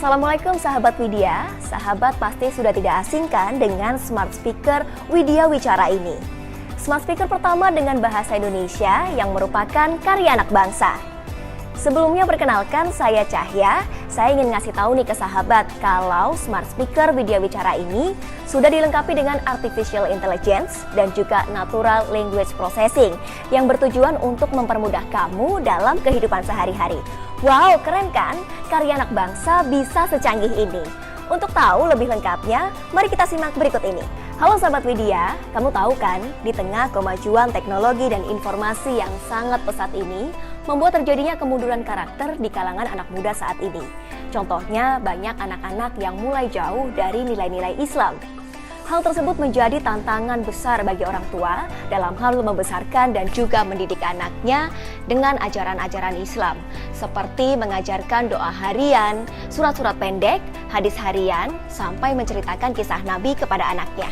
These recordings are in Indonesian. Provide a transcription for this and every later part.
Assalamualaikum sahabat Widya. Sahabat pasti sudah tidak asing kan dengan smart speaker Widya Wicara ini. Smart speaker pertama dengan bahasa Indonesia yang merupakan karya anak bangsa. Sebelumnya perkenalkan, saya Cahya. Saya ingin ngasih tahu nih ke sahabat kalau smart speaker Widya Wicara ini sudah dilengkapi dengan artificial intelligence dan juga natural language processing yang bertujuan untuk mempermudah kamu dalam kehidupan sehari-hari. Wow, keren kan? Karya anak bangsa bisa secanggih ini. Untuk tahu lebih lengkapnya, mari kita simak berikut ini. Halo sahabat Widya, kamu tahu kan, di tengah kemajuan teknologi dan informasi yang sangat pesat ini, membuat terjadinya kemunduran karakter di kalangan anak muda saat ini. Contohnya, banyak anak-anak yang mulai jauh dari nilai-nilai Islam. Hal tersebut menjadi tantangan besar bagi orang tua dalam hal membesarkan dan juga mendidik anaknya dengan ajaran-ajaran Islam, seperti mengajarkan doa harian, surat-surat pendek, hadis harian, sampai menceritakan kisah Nabi kepada anaknya.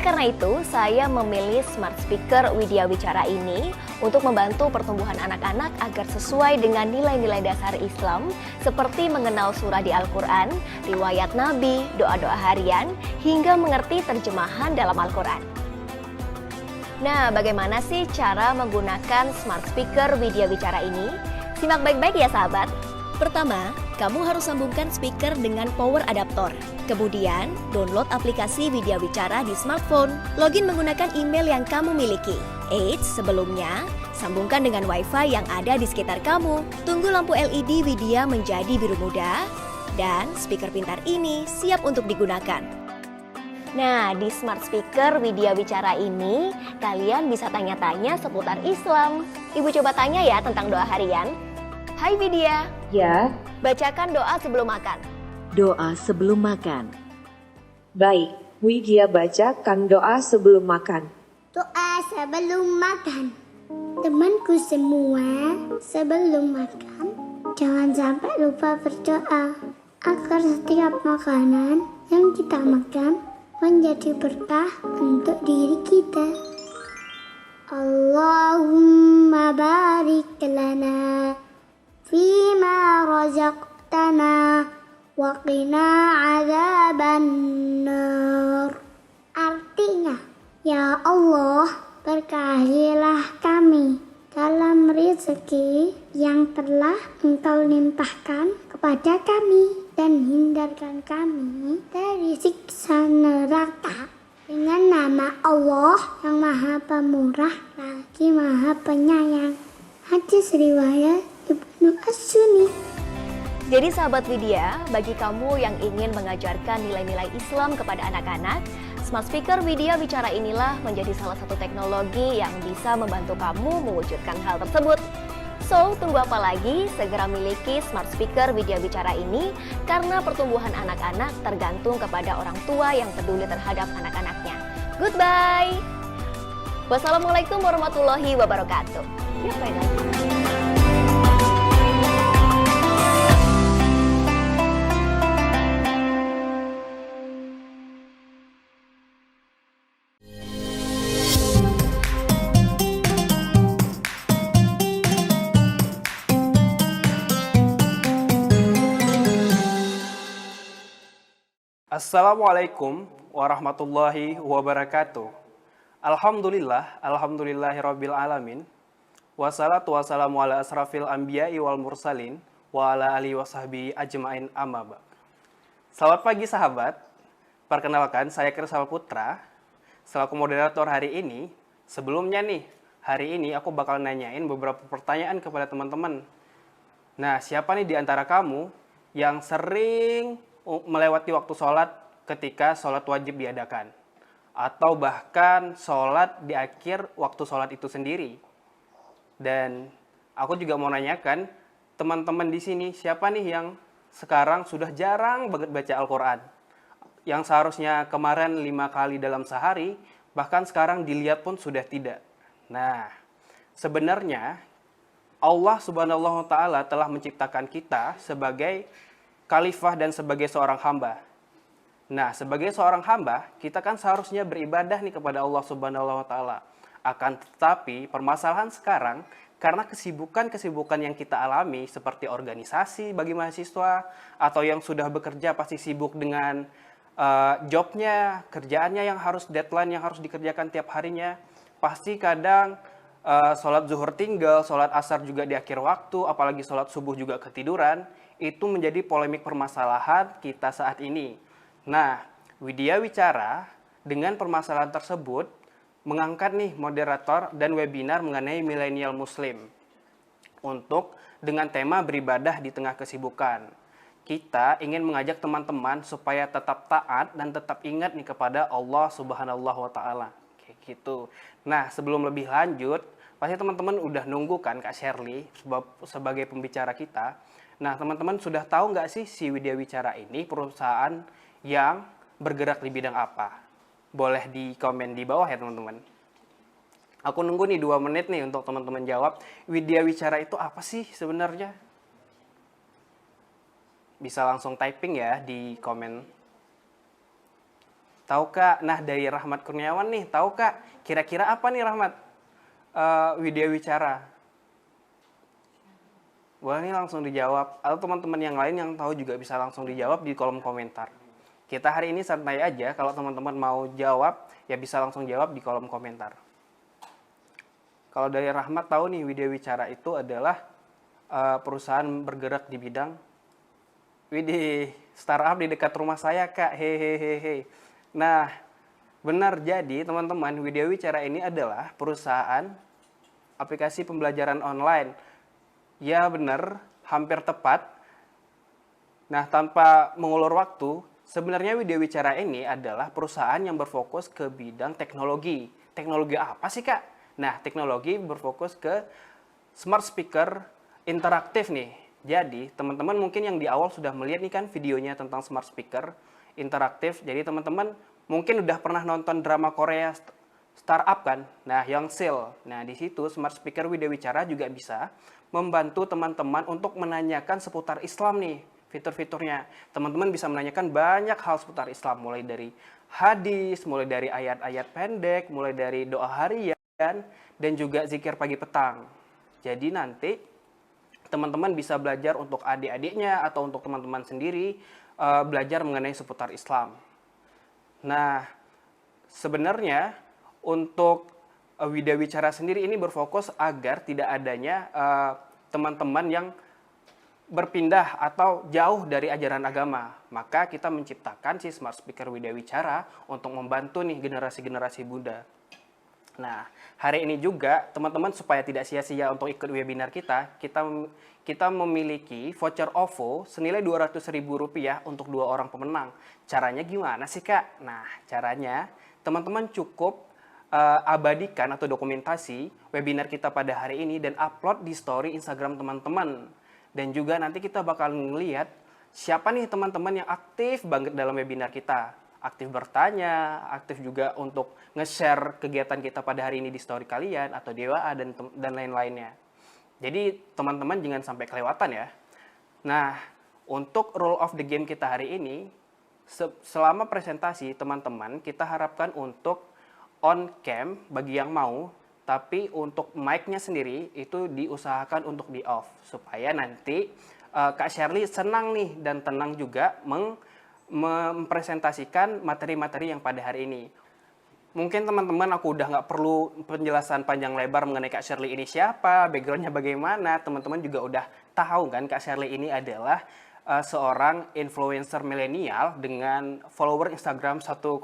Karena itu, saya memilih smart speaker Widya Wicara ini untuk membantu pertumbuhan anak-anak agar sesuai dengan nilai-nilai dasar Islam seperti mengenal surah di Al-Quran, riwayat Nabi, doa-doa harian, hingga mengerti terjemahan dalam Al-Quran. Nah, bagaimana sih cara menggunakan smart speaker Widya Wicara ini? Simak baik-baik ya sahabat. Pertama, kamu harus sambungkan speaker dengan power adaptor. Kemudian, download aplikasi Widya Wicara di smartphone. Login menggunakan email yang kamu miliki. Sebelumnya, sambungkan dengan WiFi yang ada di sekitar kamu. Tunggu lampu LED Widya menjadi biru muda, dan speaker pintar ini siap untuk digunakan. Nah, di smart speaker Widya Wicara ini, kalian bisa tanya-tanya seputar Islam. Ibu coba tanya ya tentang doa harian. Hai Widya. Ya. Bacakan doa sebelum makan. Doa sebelum makan. Baik, Widya bacakan doa sebelum makan. Doa sebelum makan. Temanku semua, sebelum makan, jangan sampai lupa berdoa agar setiap makanan yang kita makan menjadi berkah untuk diri kita. Allahumma barik lana fima razaqtana wa qina adzabannar. Artinya, ya Allah, berkahilah kami dalam rezeki yang telah Engkau limpahkan kepada kami dan hindarkan kami dari siksa neraka. Dengan nama Allah yang Maha Pemurah lagi Maha Penyayang. Hadis riwayat Ibnu As-Sunni. Jadi sahabat Widya, bagi kamu yang ingin mengajarkan nilai-nilai Islam kepada anak-anak, smart speaker Widya Wicara inilah menjadi salah satu teknologi yang bisa membantu kamu mewujudkan hal tersebut. So, tunggu apa lagi? Segera miliki smart speaker Widya Wicara ini karena pertumbuhan anak-anak tergantung kepada orang tua yang peduli terhadap anak-anaknya. Goodbye! Wassalamualaikum warahmatullahi wabarakatuh. Yuk, bye lagi. Assalamualaikum warahmatullahi wabarakatuh. Alhamdulillahirabbil alamin. Wassalatu wassalamu ala asrafil anbiya'i wal mursalin wa ala alihi wasahbihi ajmain amma ba'd. Selamat pagi sahabat. Perkenalkan, saya Kirsal Putra selaku moderator hari ini. Sebelumnya nih, hari ini aku bakal nanyain beberapa pertanyaan kepada teman-teman. Nah, siapa nih di antara kamu yang sering melewati waktu sholat ketika sholat wajib diadakan? Atau bahkan sholat di akhir waktu sholat itu sendiri? Dan aku juga mau nanyakan, teman-teman di sini, siapa nih yang sekarang sudah jarang banget baca Al-Quran? yang seharusnya kemarin 5 kali dalam sehari, bahkan sekarang dilihat pun sudah tidak. Nah, sebenarnya Allah Subhanahu wa taala telah menciptakan kita sebagai khalifah dan sebagai seorang hamba. Nah, sebagai seorang hamba, kita kan seharusnya beribadah nih kepada Allah Subhanahu wa taala. Akan tetapi, permasalahan sekarang karena kesibukan-kesibukan yang kita alami seperti organisasi bagi mahasiswa atau yang sudah bekerja pasti sibuk dengan jobnya, kerjaannya yang harus deadline yang harus dikerjakan tiap harinya. Pasti kadang sholat zuhur tinggal, sholat asar juga di akhir waktu, apalagi sholat subuh juga ketiduran. Itu menjadi polemik permasalahan kita saat ini. Nah, Widya Wicara dengan permasalahan tersebut mengangkat nih moderator dan webinar mengenai milenial muslim untuk dengan tema beribadah di tengah kesibukan. Kita ingin mengajak teman-teman supaya tetap taat dan tetap ingat nih kepada Allah Subhanahu wa taala. Kayak gitu. Nah, sebelum lebih lanjut, pasti teman-teman udah nunggu kan Kak Shirley sebagai pembicara kita. Nah, teman-teman sudah tahu nggak sih si Widya Wicara ini perusahaan yang bergerak di bidang apa? Boleh di komen di bawah ya teman-teman. Aku nunggu nih 2 menit nih untuk teman-teman jawab. Widya Wicara itu apa sih sebenarnya? Bisa langsung typing ya di komen. Tahu Kak? Nah, dari Rahmat Kurniawan nih, tahu Kak? Kira-kira apa nih Rahmat? Widya Wicara. Boleh nih langsung dijawab. Atau teman-teman yang lain yang tahu juga bisa langsung dijawab di kolom komentar. Kita hari ini santai aja, kalau teman-teman mau jawab, ya bisa langsung jawab di kolom komentar. Kalau dari Rahmat tahu nih, Widya Wicara itu adalah perusahaan bergerak di bidang Widih, startup di dekat rumah saya Kak, hehehe. Nah, benar jadi teman-teman, Widya Wicara ini adalah perusahaan aplikasi pembelajaran online. Ya benar, hampir tepat. Nah, tanpa mengulur waktu, sebenarnya Widya Wicara ini adalah perusahaan yang berfokus ke bidang teknologi. Teknologi apa sih Kak? Nah, teknologi berfokus ke smart speaker interaktif nih. Jadi, teman-teman mungkin yang di awal sudah melihat nih kan videonya tentang smart speaker interaktif. Jadi, teman-teman mungkin udah pernah nonton drama Korea startup kan? Nah, yang Sale. Nah, di situ smart speaker Widya Wicara juga bisa membantu teman-teman untuk menanyakan seputar Islam nih. Fitur-fiturnya. Teman-teman bisa menanyakan banyak hal seputar Islam. Mulai dari hadis, mulai dari ayat-ayat pendek, mulai dari doa harian, dan juga zikir pagi petang. Jadi nanti teman-teman bisa belajar untuk adik-adiknya atau untuk teman-teman sendiri belajar mengenai seputar Islam. Nah, sebenarnya untuk Widya Wicara sendiri ini berfokus agar tidak adanya teman-teman yang berpindah atau jauh dari ajaran agama. Maka kita menciptakan si Smart Speaker Widya Wicara untuk membantu nih generasi-generasi muda. Nah, hari ini juga teman-teman supaya tidak sia-sia untuk ikut webinar kita memiliki voucher OVO senilai Rp200.000 untuk 2 orang pemenang. Caranya gimana sih Kak? Nah, caranya teman-teman cukup abadikan atau dokumentasi webinar kita pada hari ini dan upload di story Instagram teman-teman. Dan juga nanti kita bakal ngelihat siapa nih teman-teman yang aktif banget dalam webinar kita. Aktif bertanya, aktif juga untuk nge-share kegiatan kita pada hari ini di story kalian atau di WA dan lain-lainnya. Jadi teman-teman jangan sampai kelewatan ya. Nah, untuk rule of the game kita hari ini, selama presentasi teman-teman kita harapkan untuk on cam bagi yang mau, tapi untuk mic-nya sendiri itu diusahakan untuk di off supaya nanti Kak Shirley senang nih dan tenang juga mempresentasikan materi-materi yang pada hari ini. Mungkin teman-teman aku udah nggak perlu penjelasan panjang lebar mengenai Kak Shirley ini siapa, backgroundnya bagaimana. Teman-teman juga udah tahu kan Kak Shirley ini adalah seorang influencer milenial dengan follower Instagram 1,5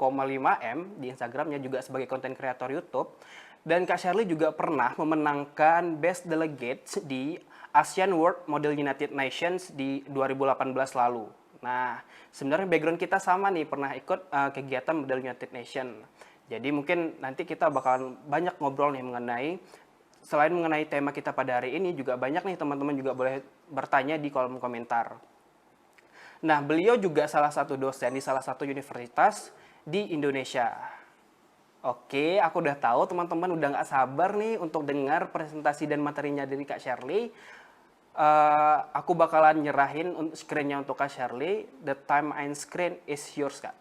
M di Instagramnya, juga sebagai konten kreator YouTube. Dan Kak Shirley juga pernah memenangkan Best Delegate di Asian World Model United Nations di 2018 lalu. Nah, sebenarnya background kita sama nih, pernah ikut kegiatan Model United Nations. Jadi mungkin nanti kita bakal banyak ngobrol nih selain mengenai tema kita pada hari ini, juga banyak nih teman-teman juga boleh bertanya di kolom komentar. Nah, beliau juga salah satu dosen di salah satu universitas di Indonesia. Oke, aku udah tahu teman-teman udah nggak sabar nih untuk dengar presentasi dan materinya dari Kak Shirley. Aku bakalan nyerahin screen-nya untuk Kak Shirley. The time and screen is yours, Kak.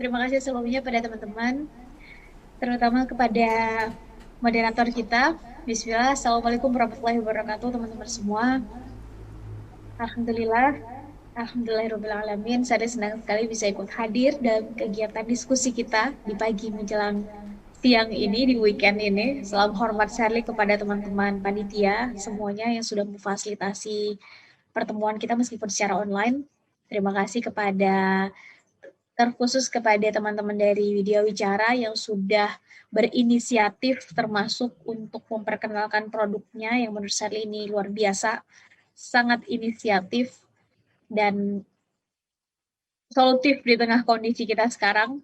Terima kasih sebelumnya pada teman-teman, terutama kepada moderator kita. Bismillah, Assalamualaikum warahmatullahi wabarakatuh teman-teman semua. Alhamdulillah, Alhamdulillahirrahmanirrahim. Saya senang sekali bisa ikut hadir dalam kegiatan diskusi kita di pagi menjelang siang ini, di weekend ini. Salam hormat Shirley kepada teman-teman panitia semuanya yang sudah memfasilitasi pertemuan kita meskipun secara online. Terima kasih terkhusus kepada teman-teman dari Widya Wicara yang sudah berinisiatif termasuk untuk memperkenalkan produknya yang menurut saya ini luar biasa, sangat inisiatif dan solutif di tengah kondisi kita sekarang.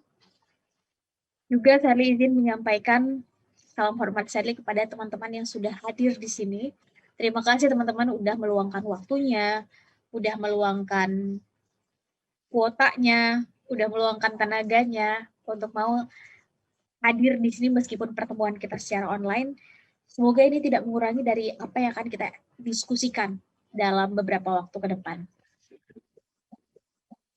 Juga saya izin menyampaikan salam hormat saya kepada teman-teman yang sudah hadir di sini. Terima kasih teman-teman udah meluangkan waktunya, udah meluangkan kuotanya, udah meluangkan tenaganya untuk mau hadir di sini meskipun pertemuan kita secara online. Semoga ini tidak mengurangi dari apa yang akan kita diskusikan dalam beberapa waktu ke depan.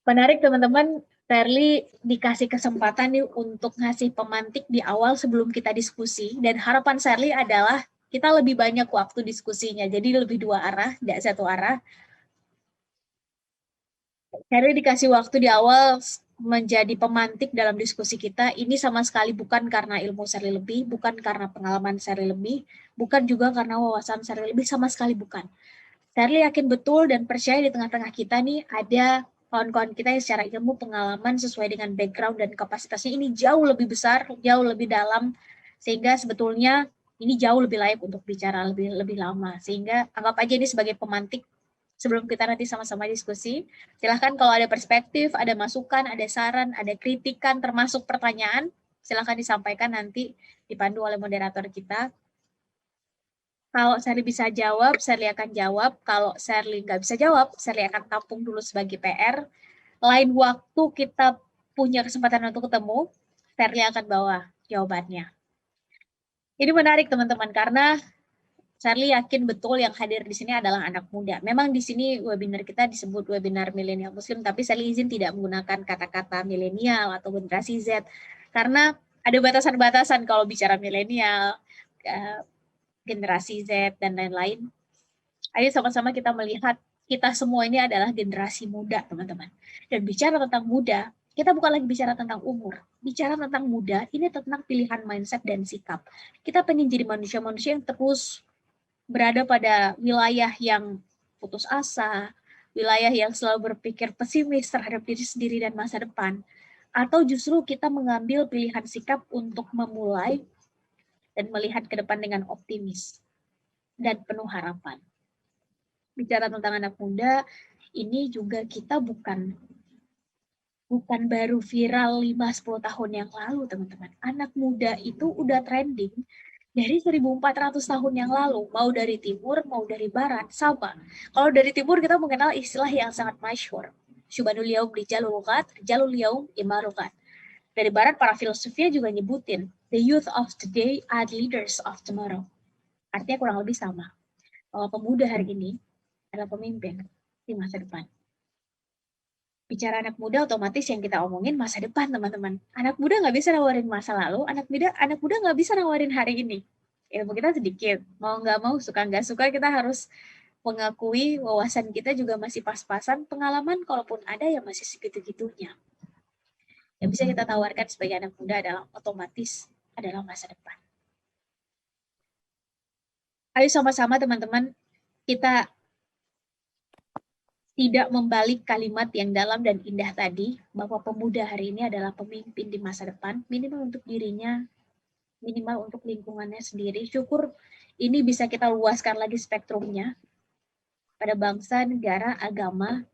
Menarik teman-teman, Shirley dikasih kesempatan nih untuk ngasih pemantik di awal sebelum kita diskusi, dan harapan Shirley adalah kita lebih banyak waktu diskusinya, jadi lebih dua arah, tidak satu arah. Shirley dikasih waktu di awal menjadi pemantik dalam diskusi kita. Ini sama sekali bukan karena ilmu Shirley lebih, bukan karena pengalaman Shirley lebih, bukan juga karena wawasan Shirley lebih, sama sekali bukan. Shirley yakin betul dan percaya di tengah-tengah kita nih ada kawan-kawan kita yang secara ilmu pengalaman sesuai dengan background dan kapasitasnya ini jauh lebih besar, jauh lebih dalam, sehingga sebetulnya ini jauh lebih layak untuk bicara lebih lama. Sehingga anggap aja ini sebagai pemantik sebelum kita nanti sama-sama diskusi. Silahkan kalau ada perspektif, ada masukan, ada saran, ada kritikan, termasuk pertanyaan, silahkan disampaikan nanti dipandu oleh moderator kita. Kalau Shirley bisa jawab, Shirley akan jawab. Kalau Shirley nggak bisa jawab, Shirley akan tampung dulu sebagai PR. Lain waktu kita punya kesempatan untuk ketemu, Shirley akan bawa jawabannya. Ini menarik teman-teman, karena Shirley yakin betul yang hadir di sini adalah anak muda. Memang di sini webinar kita disebut webinar milenial muslim, tapi Shirley izin tidak menggunakan kata-kata milenial atau generasi Z, karena ada batasan-batasan kalau bicara milenial, generasi Z, dan lain-lain. Ayo sama-sama kita melihat kita semua ini adalah generasi muda, teman-teman. Dan bicara tentang muda, kita bukan lagi bicara tentang umur. Bicara tentang muda, ini tentang pilihan mindset dan sikap. Kita pengen jadi manusia-manusia yang terus berada pada wilayah yang putus asa, wilayah yang selalu berpikir pesimis terhadap diri sendiri dan masa depan, atau justru kita mengambil pilihan sikap untuk memulai dan melihat ke depan dengan optimis dan penuh harapan. Bicara tentang anak muda, ini juga kita bukan baru viral 5-10 tahun yang lalu, teman-teman. Anak muda itu udah trending dari 1400 tahun yang lalu, mau dari timur, mau dari barat, sama. Kalau dari timur kita mengenal istilah yang sangat masyhur. Syubanul yaum rijalul lugat, rijalul yaum imarugat. Dari barat, para filosofia juga nyebutin, the youth of today are leaders of tomorrow. Artinya kurang lebih sama. Bahwa pemuda hari ini adalah pemimpin di masa depan. Bicara anak muda, otomatis yang kita omongin masa depan, teman-teman. Anak muda nggak bisa nawarin masa lalu, anak muda nggak bisa nawarin hari ini. Ilmu kita sedikit, mau nggak mau, suka nggak suka, kita harus mengakui wawasan kita juga masih pas-pasan, pengalaman kalaupun ada ya masih segitu-gitunya. Yang bisa kita tawarkan sebagai anak muda adalah otomatis adalah masa depan. Ayo sama-sama teman-teman, kita tidak membalik kalimat yang dalam dan indah tadi, bahwa pemuda hari ini adalah pemimpin di masa depan, minimal untuk dirinya, minimal untuk lingkungannya sendiri. Syukur ini bisa kita luaskan lagi spektrumnya pada bangsa, negara, agama.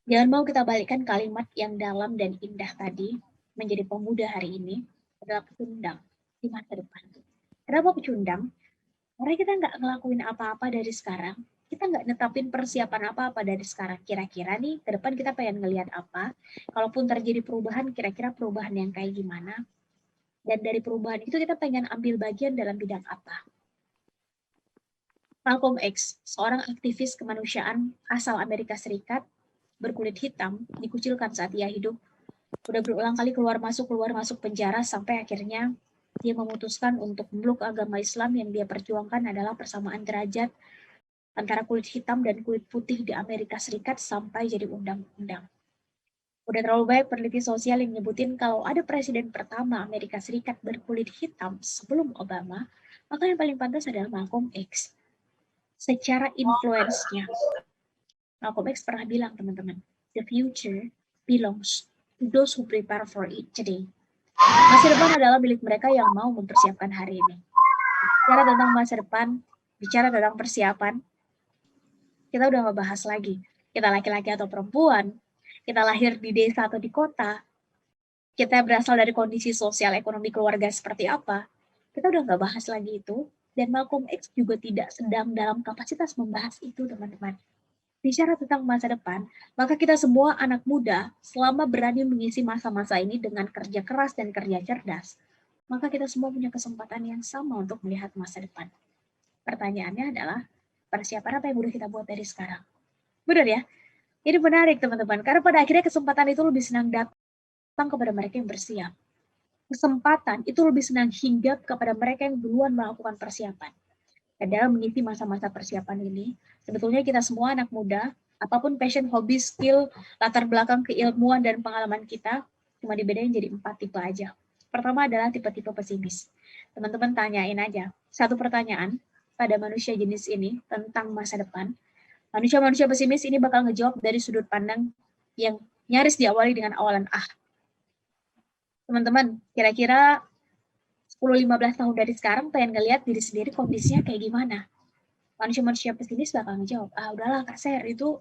Jangan mau kita balikkan kalimat yang dalam dan indah tadi, menjadi pemuda hari ini adalah pecundang di masa depan. Kenapa pecundang? Karena kita nggak ngelakuin apa-apa dari sekarang, kita nggak netapin persiapan apa-apa dari sekarang. Kira-kira nih, ke depan kita pengen ngelihat apa, kalaupun terjadi perubahan, kira-kira perubahan yang kayak gimana, dan dari perubahan itu kita pengen ambil bagian dalam bidang apa. Malcolm X, seorang aktivis kemanusiaan asal Amerika Serikat, berkulit hitam, dikucilkan saat ia hidup, udah berulang kali keluar masuk penjara, sampai akhirnya dia memutuskan untuk memeluk agama Islam. Yang dia perjuangkan adalah persamaan derajat antara kulit hitam dan kulit putih di Amerika Serikat sampai jadi undang-undang. Udah terlalu banyak peneliti sosial yang nyebutin kalau ada presiden pertama Amerika Serikat berkulit hitam sebelum Obama, maka yang paling pantas adalah Malcolm X. Secara influence-nya, Malcolm X pernah bilang, teman-teman, the future belongs to those who prepare for it today. Masa depan adalah milik mereka yang mau mempersiapkan hari ini. Bicara tentang masa depan, bicara tentang persiapan, kita udah nggak bahas lagi. Kita laki-laki atau perempuan, kita lahir di desa atau di kota, kita berasal dari kondisi sosial ekonomi keluarga seperti apa, kita udah nggak bahas lagi itu. Dan Malcolm X juga tidak sedang dalam kapasitas membahas itu, teman-teman. Bicara tentang masa depan, maka kita semua anak muda, selama berani mengisi masa-masa ini dengan kerja keras dan kerja cerdas, maka kita semua punya kesempatan yang sama untuk melihat masa depan. Pertanyaannya adalah, persiapan apa yang udah kita buat dari sekarang? Benar ya? Ini menarik, teman-teman, karena pada akhirnya kesempatan itu lebih senang datang kepada mereka yang bersiap. Kesempatan itu lebih senang hinggap kepada mereka yang duluan melakukan persiapan. Dan dalam mengisi masa-masa persiapan ini, sebetulnya kita semua anak muda, apapun passion, hobi, skill, latar belakang keilmuan dan pengalaman kita, cuma dibedain jadi 4 tipe aja. Pertama adalah tipe-tipe pesimis. Teman-teman tanyain aja, satu pertanyaan pada manusia jenis ini tentang masa depan. Manusia-manusia pesimis ini bakal ngejawab dari sudut pandang yang nyaris diawali dengan awalan ah. Teman-teman, kira-kira 10-15 tahun dari sekarang pengen ngeliat diri sendiri kondisinya kayak gimana? Manusia-manusia pesimis bakal ngejawab, ah udahlah Kak Ser, itu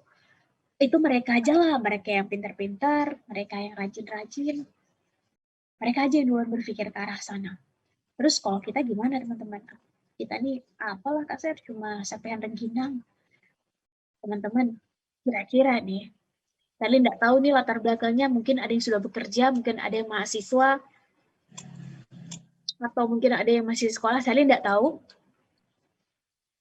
mereka aja lah, mereka yang pintar-pintar, mereka yang rajin-rajin, mereka aja yang duluan berpikir ke arah sana. Terus kalau kita gimana, teman-teman? Kita nih, apalah Kak Ser, cuma sapean rengginang. Teman-teman, kira-kira nih, kalian nggak tahu nih latar belakangnya, mungkin ada yang sudah bekerja, mungkin ada yang mahasiswa, atau mungkin ada yang masih sekolah, saya nggak tahu.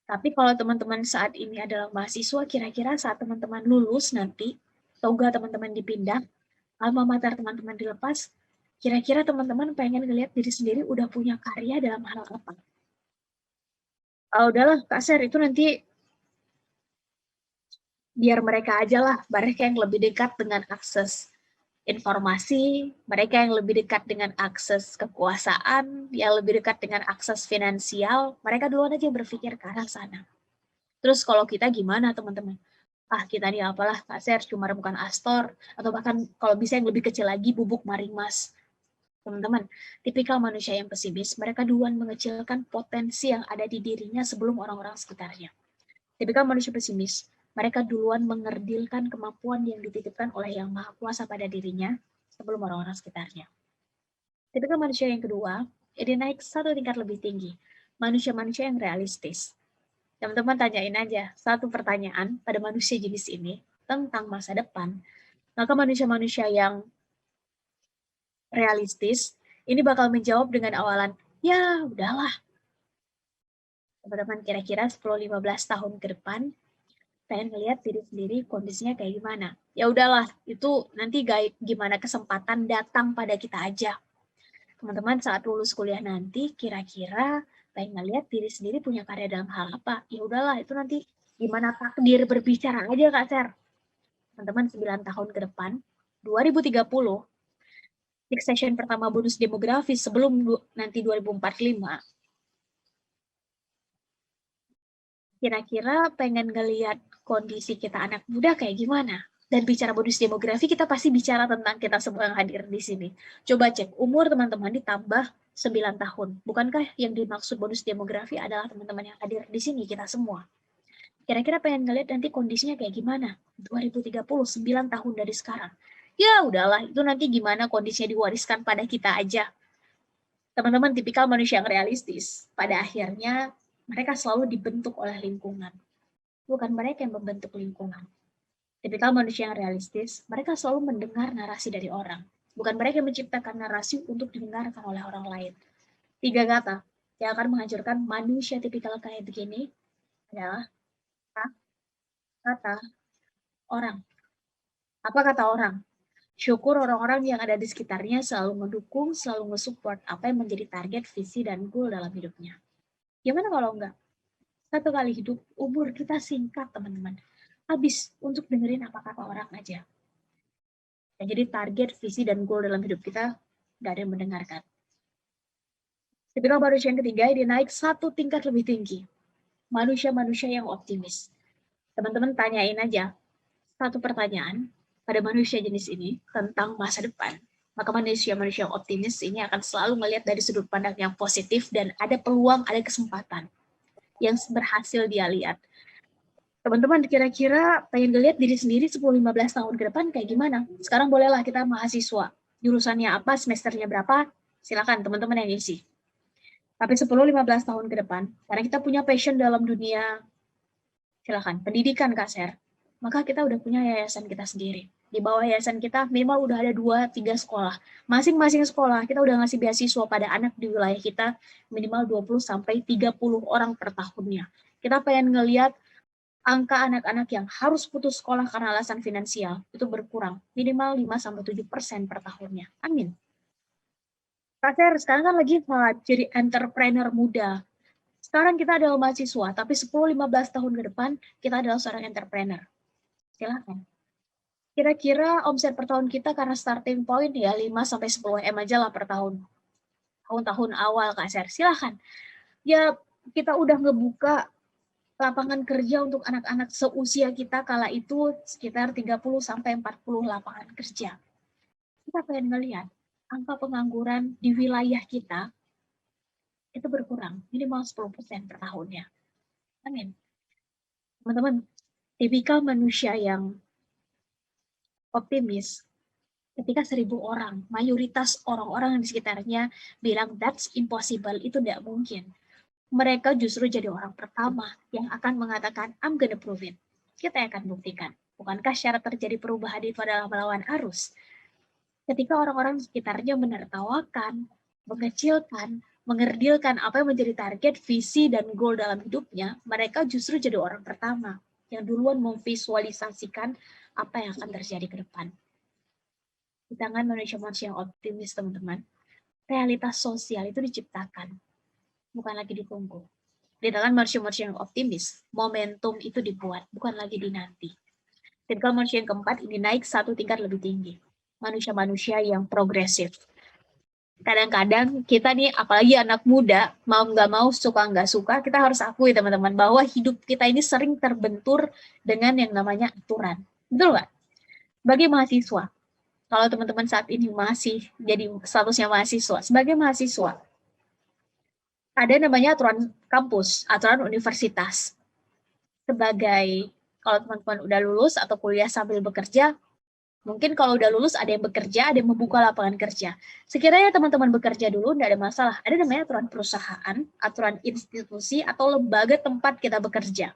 Tapi kalau teman-teman saat ini adalah mahasiswa, kira-kira saat teman-teman lulus nanti, toga teman-teman dipindah, alma mater teman-teman dilepas, kira-kira teman-teman pengen ngelihat diri sendiri udah punya karya dalam hal apa? Udahlah, Kak Ser, itu nanti biar mereka aja lah, mereka yang lebih dekat dengan akses informasi, mereka yang lebih dekat dengan akses kekuasaan, yang lebih dekat dengan akses finansial, mereka duluan aja berpikir ke arah sana. Terus kalau kita gimana, teman-teman? Kita nih apalah, Kak Ser, cuma remukan Astor, atau bahkan kalau bisa yang lebih kecil lagi, bubuk maring mas. Teman-teman, tipikal manusia yang pesimis, mereka duluan mengecilkan potensi yang ada di dirinya sebelum orang-orang sekitarnya. Tipikal manusia pesimis, mereka duluan mengerdilkan kemampuan yang dititipkan oleh Yang Maha Kuasa pada dirinya sebelum orang-orang sekitarnya. Tipikal manusia yang kedua, ini naik satu tingkat lebih tinggi, manusia-manusia yang realistis. Teman-teman tanyain aja satu pertanyaan pada manusia jenis ini tentang masa depan, maka manusia-manusia yang realistis ini bakal menjawab dengan awalan, ya udahlah. Teman-teman kira-kira 10-15 tahun ke depan, pengen ngelihat diri sendiri kondisinya kayak gimana. Ya udahlah, itu nanti gimana kesempatan datang pada kita aja. Teman-teman saat lulus kuliah nanti, kira-kira pengen ngelihat diri sendiri punya karya dalam hal apa. Ya udahlah, itu nanti gimana takdir berbicara aja Kak Ser. Teman-teman 9 tahun ke depan, 2030, next session pertama bonus demografi sebelum nanti 2045, kira-kira pengen ngelihat kondisi kita anak muda kayak gimana? Dan bicara bonus demografi, kita pasti bicara tentang kita semua yang hadir di sini. Coba cek, umur teman-teman ditambah 9 tahun. Bukankah yang dimaksud bonus demografi adalah teman-teman yang hadir di sini, kita semua? Kira-kira pengen ngelihat nanti kondisinya kayak gimana? 2030, 9 tahun dari sekarang. Ya udahlah, itu nanti gimana kondisinya diwariskan pada kita aja. Teman-teman tipikal manusia yang realistis. Pada akhirnya, mereka selalu dibentuk oleh lingkungan. bukan mereka yang membentuk lingkungan. Tipikal manusia yang realistis, mereka selalu mendengar narasi dari orang, bukan mereka yang menciptakan narasi untuk didengarkan oleh orang lain. 3 kata yang akan menghancurkan manusia tipikal kayak begini adalah kata orang. Apa kata orang? Syukur orang-orang yang ada di sekitarnya selalu mendukung, selalu nge-support apa yang menjadi target, visi, dan goal dalam hidupnya. Gimana kalau enggak? Satu kali hidup, umur kita singkat, teman-teman. Habis untuk dengerin apa kata orang aja. Ya, jadi target, visi, dan goal dalam hidup kita nggak ada yang mendengarkan. Tipikal manusia yang ketiga, dia naik 1 tingkat lebih tinggi. Manusia-manusia yang optimis. Teman-teman tanyain aja satu pertanyaan pada manusia jenis ini tentang masa depan, maka manusia-manusia yang optimis ini akan selalu melihat dari sudut pandang yang positif dan ada peluang, ada kesempatan yang berhasil dia lihat. Teman-teman kira-kira pengen ngeliat diri sendiri 10-15 tahun ke depan kayak gimana? Sekarang bolehlah kita mahasiswa. Jurusannya apa, semesternya berapa, silakan teman-teman yang isi. Tapi 10-15 tahun ke depan, karena kita punya passion dalam dunia, silakan, pendidikan Kak Ser, maka kita udah punya yayasan kita sendiri. Di bawah yayasan kita minimal udah ada 2-3 sekolah. Masing-masing sekolah kita udah ngasih beasiswa pada anak di wilayah kita minimal 20-30 orang per tahunnya. Kita pengen ngelihat angka anak-anak yang harus putus sekolah karena alasan finansial itu berkurang minimal 5-7% per tahunnya. Amin. Kak Ser, sekarang kan lagi jadi entrepreneur muda. Sekarang kita adalah mahasiswa, tapi 10-15 tahun ke depan kita adalah seorang entrepreneur. Silakan. Kira-kira omset per tahun kita karena starting point ya 5-10 M aja lah per tahun. Tahun-tahun awal Kak Ser, silakan. Ya kita udah ngebuka lapangan kerja untuk anak-anak seusia kita kala itu sekitar 30-40 lapangan kerja. Kita pengen ngelihat angka pengangguran di wilayah kita itu berkurang minimal 10% per tahunnya. Amin. Teman-teman, tipikal manusia yang optimis, ketika 1.000 orang, mayoritas orang-orang di sekitarnya bilang that's impossible, itu tidak mungkin. Mereka justru jadi orang pertama yang akan mengatakan I'm gonna prove it. Kita akan buktikan. Bukankah syarat terjadi perubahan itu adalah melawan arus? Ketika orang-orang di sekitarnya menertawakan, mengecilkan, mengerdilkan apa yang menjadi target, visi, dan goal dalam hidupnya, mereka justru jadi orang pertama yang duluan memvisualisasikan apa yang akan terjadi ke depan. Di tangan manusia-manusia yang optimis, teman-teman, realitas sosial itu diciptakan, bukan lagi ditunggu. Di tangan manusia-manusia yang optimis, momentum itu dibuat, bukan lagi dinanti. Tipikal manusia yang keempat ini naik 1 tingkat lebih tinggi. Manusia-manusia yang progresif. Kadang-kadang kita nih, apalagi anak muda, mau nggak mau, suka nggak suka, kita harus akui teman-teman, bahwa hidup kita ini sering terbentur dengan yang namanya aturan. Betul nggak? Sebagai mahasiswa, kalau teman-teman saat ini masih jadi statusnya mahasiswa, sebagai mahasiswa, ada namanya aturan kampus, aturan universitas. Sebagai, kalau teman-teman udah lulus atau kuliah sambil bekerja, mungkin kalau udah lulus ada yang bekerja, ada yang membuka lapangan kerja. Sekiranya teman-teman bekerja dulu, tidak ada masalah. Ada namanya aturan perusahaan, aturan institusi, atau lembaga tempat kita bekerja.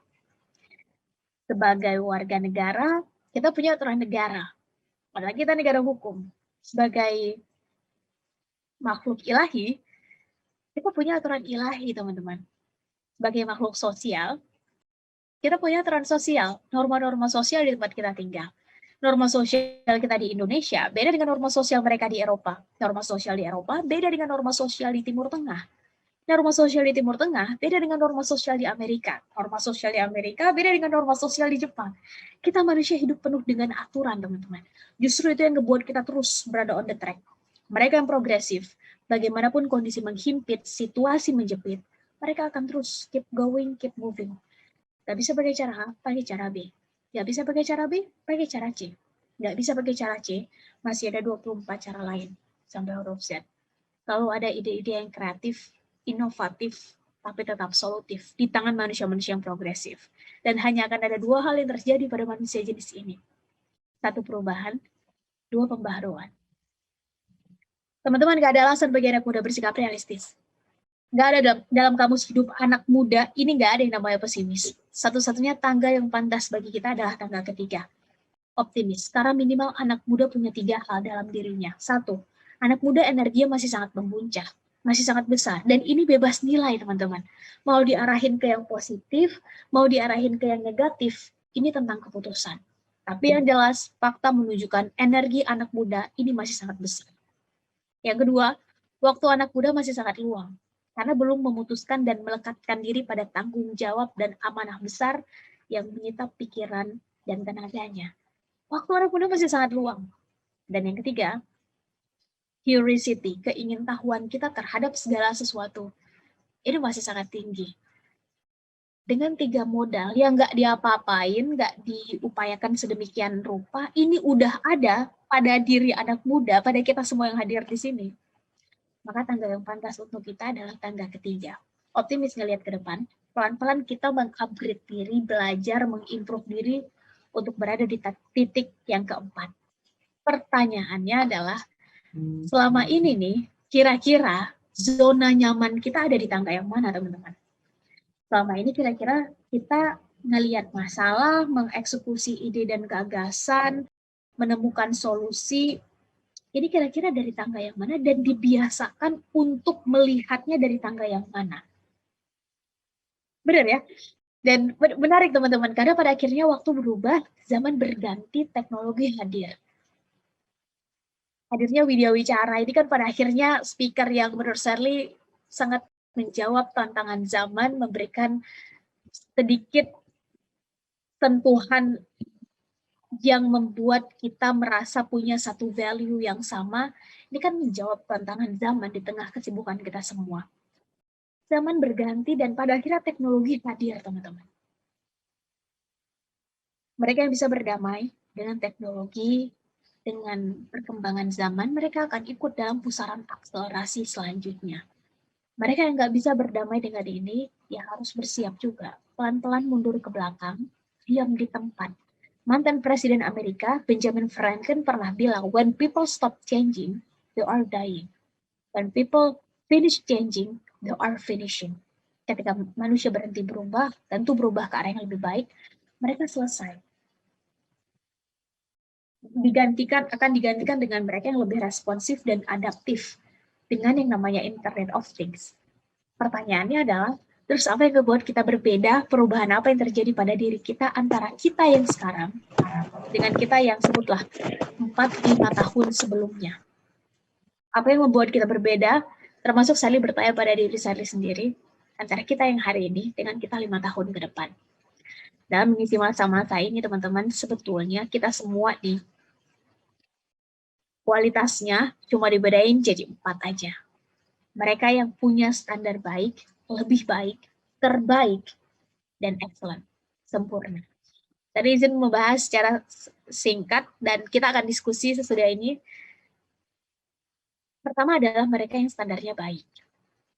Sebagai warga negara, kita punya aturan negara. Padahal kita negara hukum. Sebagai makhluk ilahi, kita punya aturan ilahi, teman-teman. Sebagai makhluk sosial, kita punya aturan sosial, norma-norma sosial di tempat kita tinggal. Norma sosial kita di Indonesia beda dengan norma sosial mereka di Eropa. Norma sosial di Eropa beda dengan norma sosial di Timur Tengah. Norma sosial di Timur Tengah beda dengan norma sosial di Amerika. Norma sosial di Amerika beda dengan norma sosial di Jepang. Kita manusia hidup penuh dengan aturan, teman-teman. Justru itu yang membuat kita terus berada on the track. Mereka yang progresif, bagaimanapun kondisi menghimpit, situasi menjepit, mereka akan terus keep going, keep moving. Gak bisa pakai cara A, pakai cara B. Gak bisa pakai cara B, pakai cara C. Gak bisa pakai cara C, masih ada 24 cara lain sampai huruf Z. Kalau ada ide-ide yang kreatif, inovatif, tapi tetap solutif di tangan manusia-manusia yang progresif. Dan hanya akan ada 2 hal yang terjadi pada manusia jenis ini. 1 perubahan, 2 pembaharuan. Teman-teman, gak ada alasan bagi anak muda bersikap realistis. Nggak ada dalam kamus hidup anak muda, ini nggak ada yang namanya pesimis. Satu-satunya tangga yang pantas bagi kita adalah tangga ketiga, optimis. Karena minimal anak muda punya 3 hal dalam dirinya. Satu, anak muda energinya masih sangat membuncah, masih sangat besar. Dan ini bebas nilai, teman-teman. Mau diarahin ke yang positif, mau diarahin ke yang negatif, ini tentang keputusan. Tapi yang jelas, fakta menunjukkan energi anak muda ini masih sangat besar. Yang kedua, waktu anak muda masih sangat luang, karena belum memutuskan dan melekatkan diri pada tanggung jawab dan amanah besar yang menyita pikiran dan tenaganya. Waktu anak muda masih sangat luang. Dan yang ketiga, curiosity, keingintahuan kita terhadap segala sesuatu, ini masih sangat tinggi. Dengan 3 modal yang nggak diapa-apain, nggak diupayakan sedemikian rupa, ini udah ada pada diri anak muda, pada kita semua yang hadir di sini. Maka tangga yang pantas untuk kita adalah tangga ketiga. Optimis ngelihat ke depan, pelan-pelan kita mengupgrade diri, belajar, mengimprove diri untuk berada di titik yang keempat. Pertanyaannya adalah, selama ini nih, kira-kira zona nyaman kita ada di tangga yang mana, teman-teman? Selama ini kira-kira kita ngelihat masalah, mengeksekusi ide dan gagasan, menemukan solusi, ini kira-kira dari tangga yang mana dan dibiasakan untuk melihatnya dari tangga yang mana. Benar ya? Dan menarik teman-teman, karena pada akhirnya waktu berubah, zaman berganti, teknologi hadir. Hadirnya Widya Wicara ini kan pada akhirnya speaker yang menurut Shirley sangat menjawab tantangan zaman, memberikan sedikit sentuhan yang membuat kita merasa punya satu value yang sama. Ini kan menjawab tantangan zaman di tengah kesibukan kita semua. Zaman berganti dan pada akhirnya teknologi hadir, teman-teman. Mereka yang bisa berdamai dengan teknologi, dengan perkembangan zaman, mereka akan ikut dalam pusaran akselerasi selanjutnya. Mereka yang nggak bisa berdamai dengan ini, ya harus bersiap juga. Pelan-pelan mundur ke belakang, diam di tempat. Mantan Presiden Amerika, Benjamin Franklin pernah bilang, when people stop changing, they are dying. When people finish changing, they are finishing. Ketika manusia berhenti berubah, tentu berubah ke arah yang lebih baik, mereka selesai. Akan digantikan dengan mereka yang lebih responsif dan adaptif dengan yang namanya Internet of Things. Pertanyaannya adalah, terus apa yang membuat kita berbeda, perubahan apa yang terjadi pada diri kita antara kita yang sekarang dengan kita yang sebutlah 4-5 tahun sebelumnya. Apa yang membuat kita berbeda, termasuk Sally bertanya pada diri Sally sendiri, antara kita yang hari ini dengan kita 5 tahun ke depan. Dalam mengisi masa-masa ini, teman-teman, sebetulnya kita semua di kualitasnya cuma dibedain jadi 4 aja. Mereka yang punya standar baik, lebih baik, terbaik, dan excellent, sempurna. Tadi izin membahas secara singkat dan kita akan diskusi sesudah ini. Pertama adalah mereka yang standarnya baik.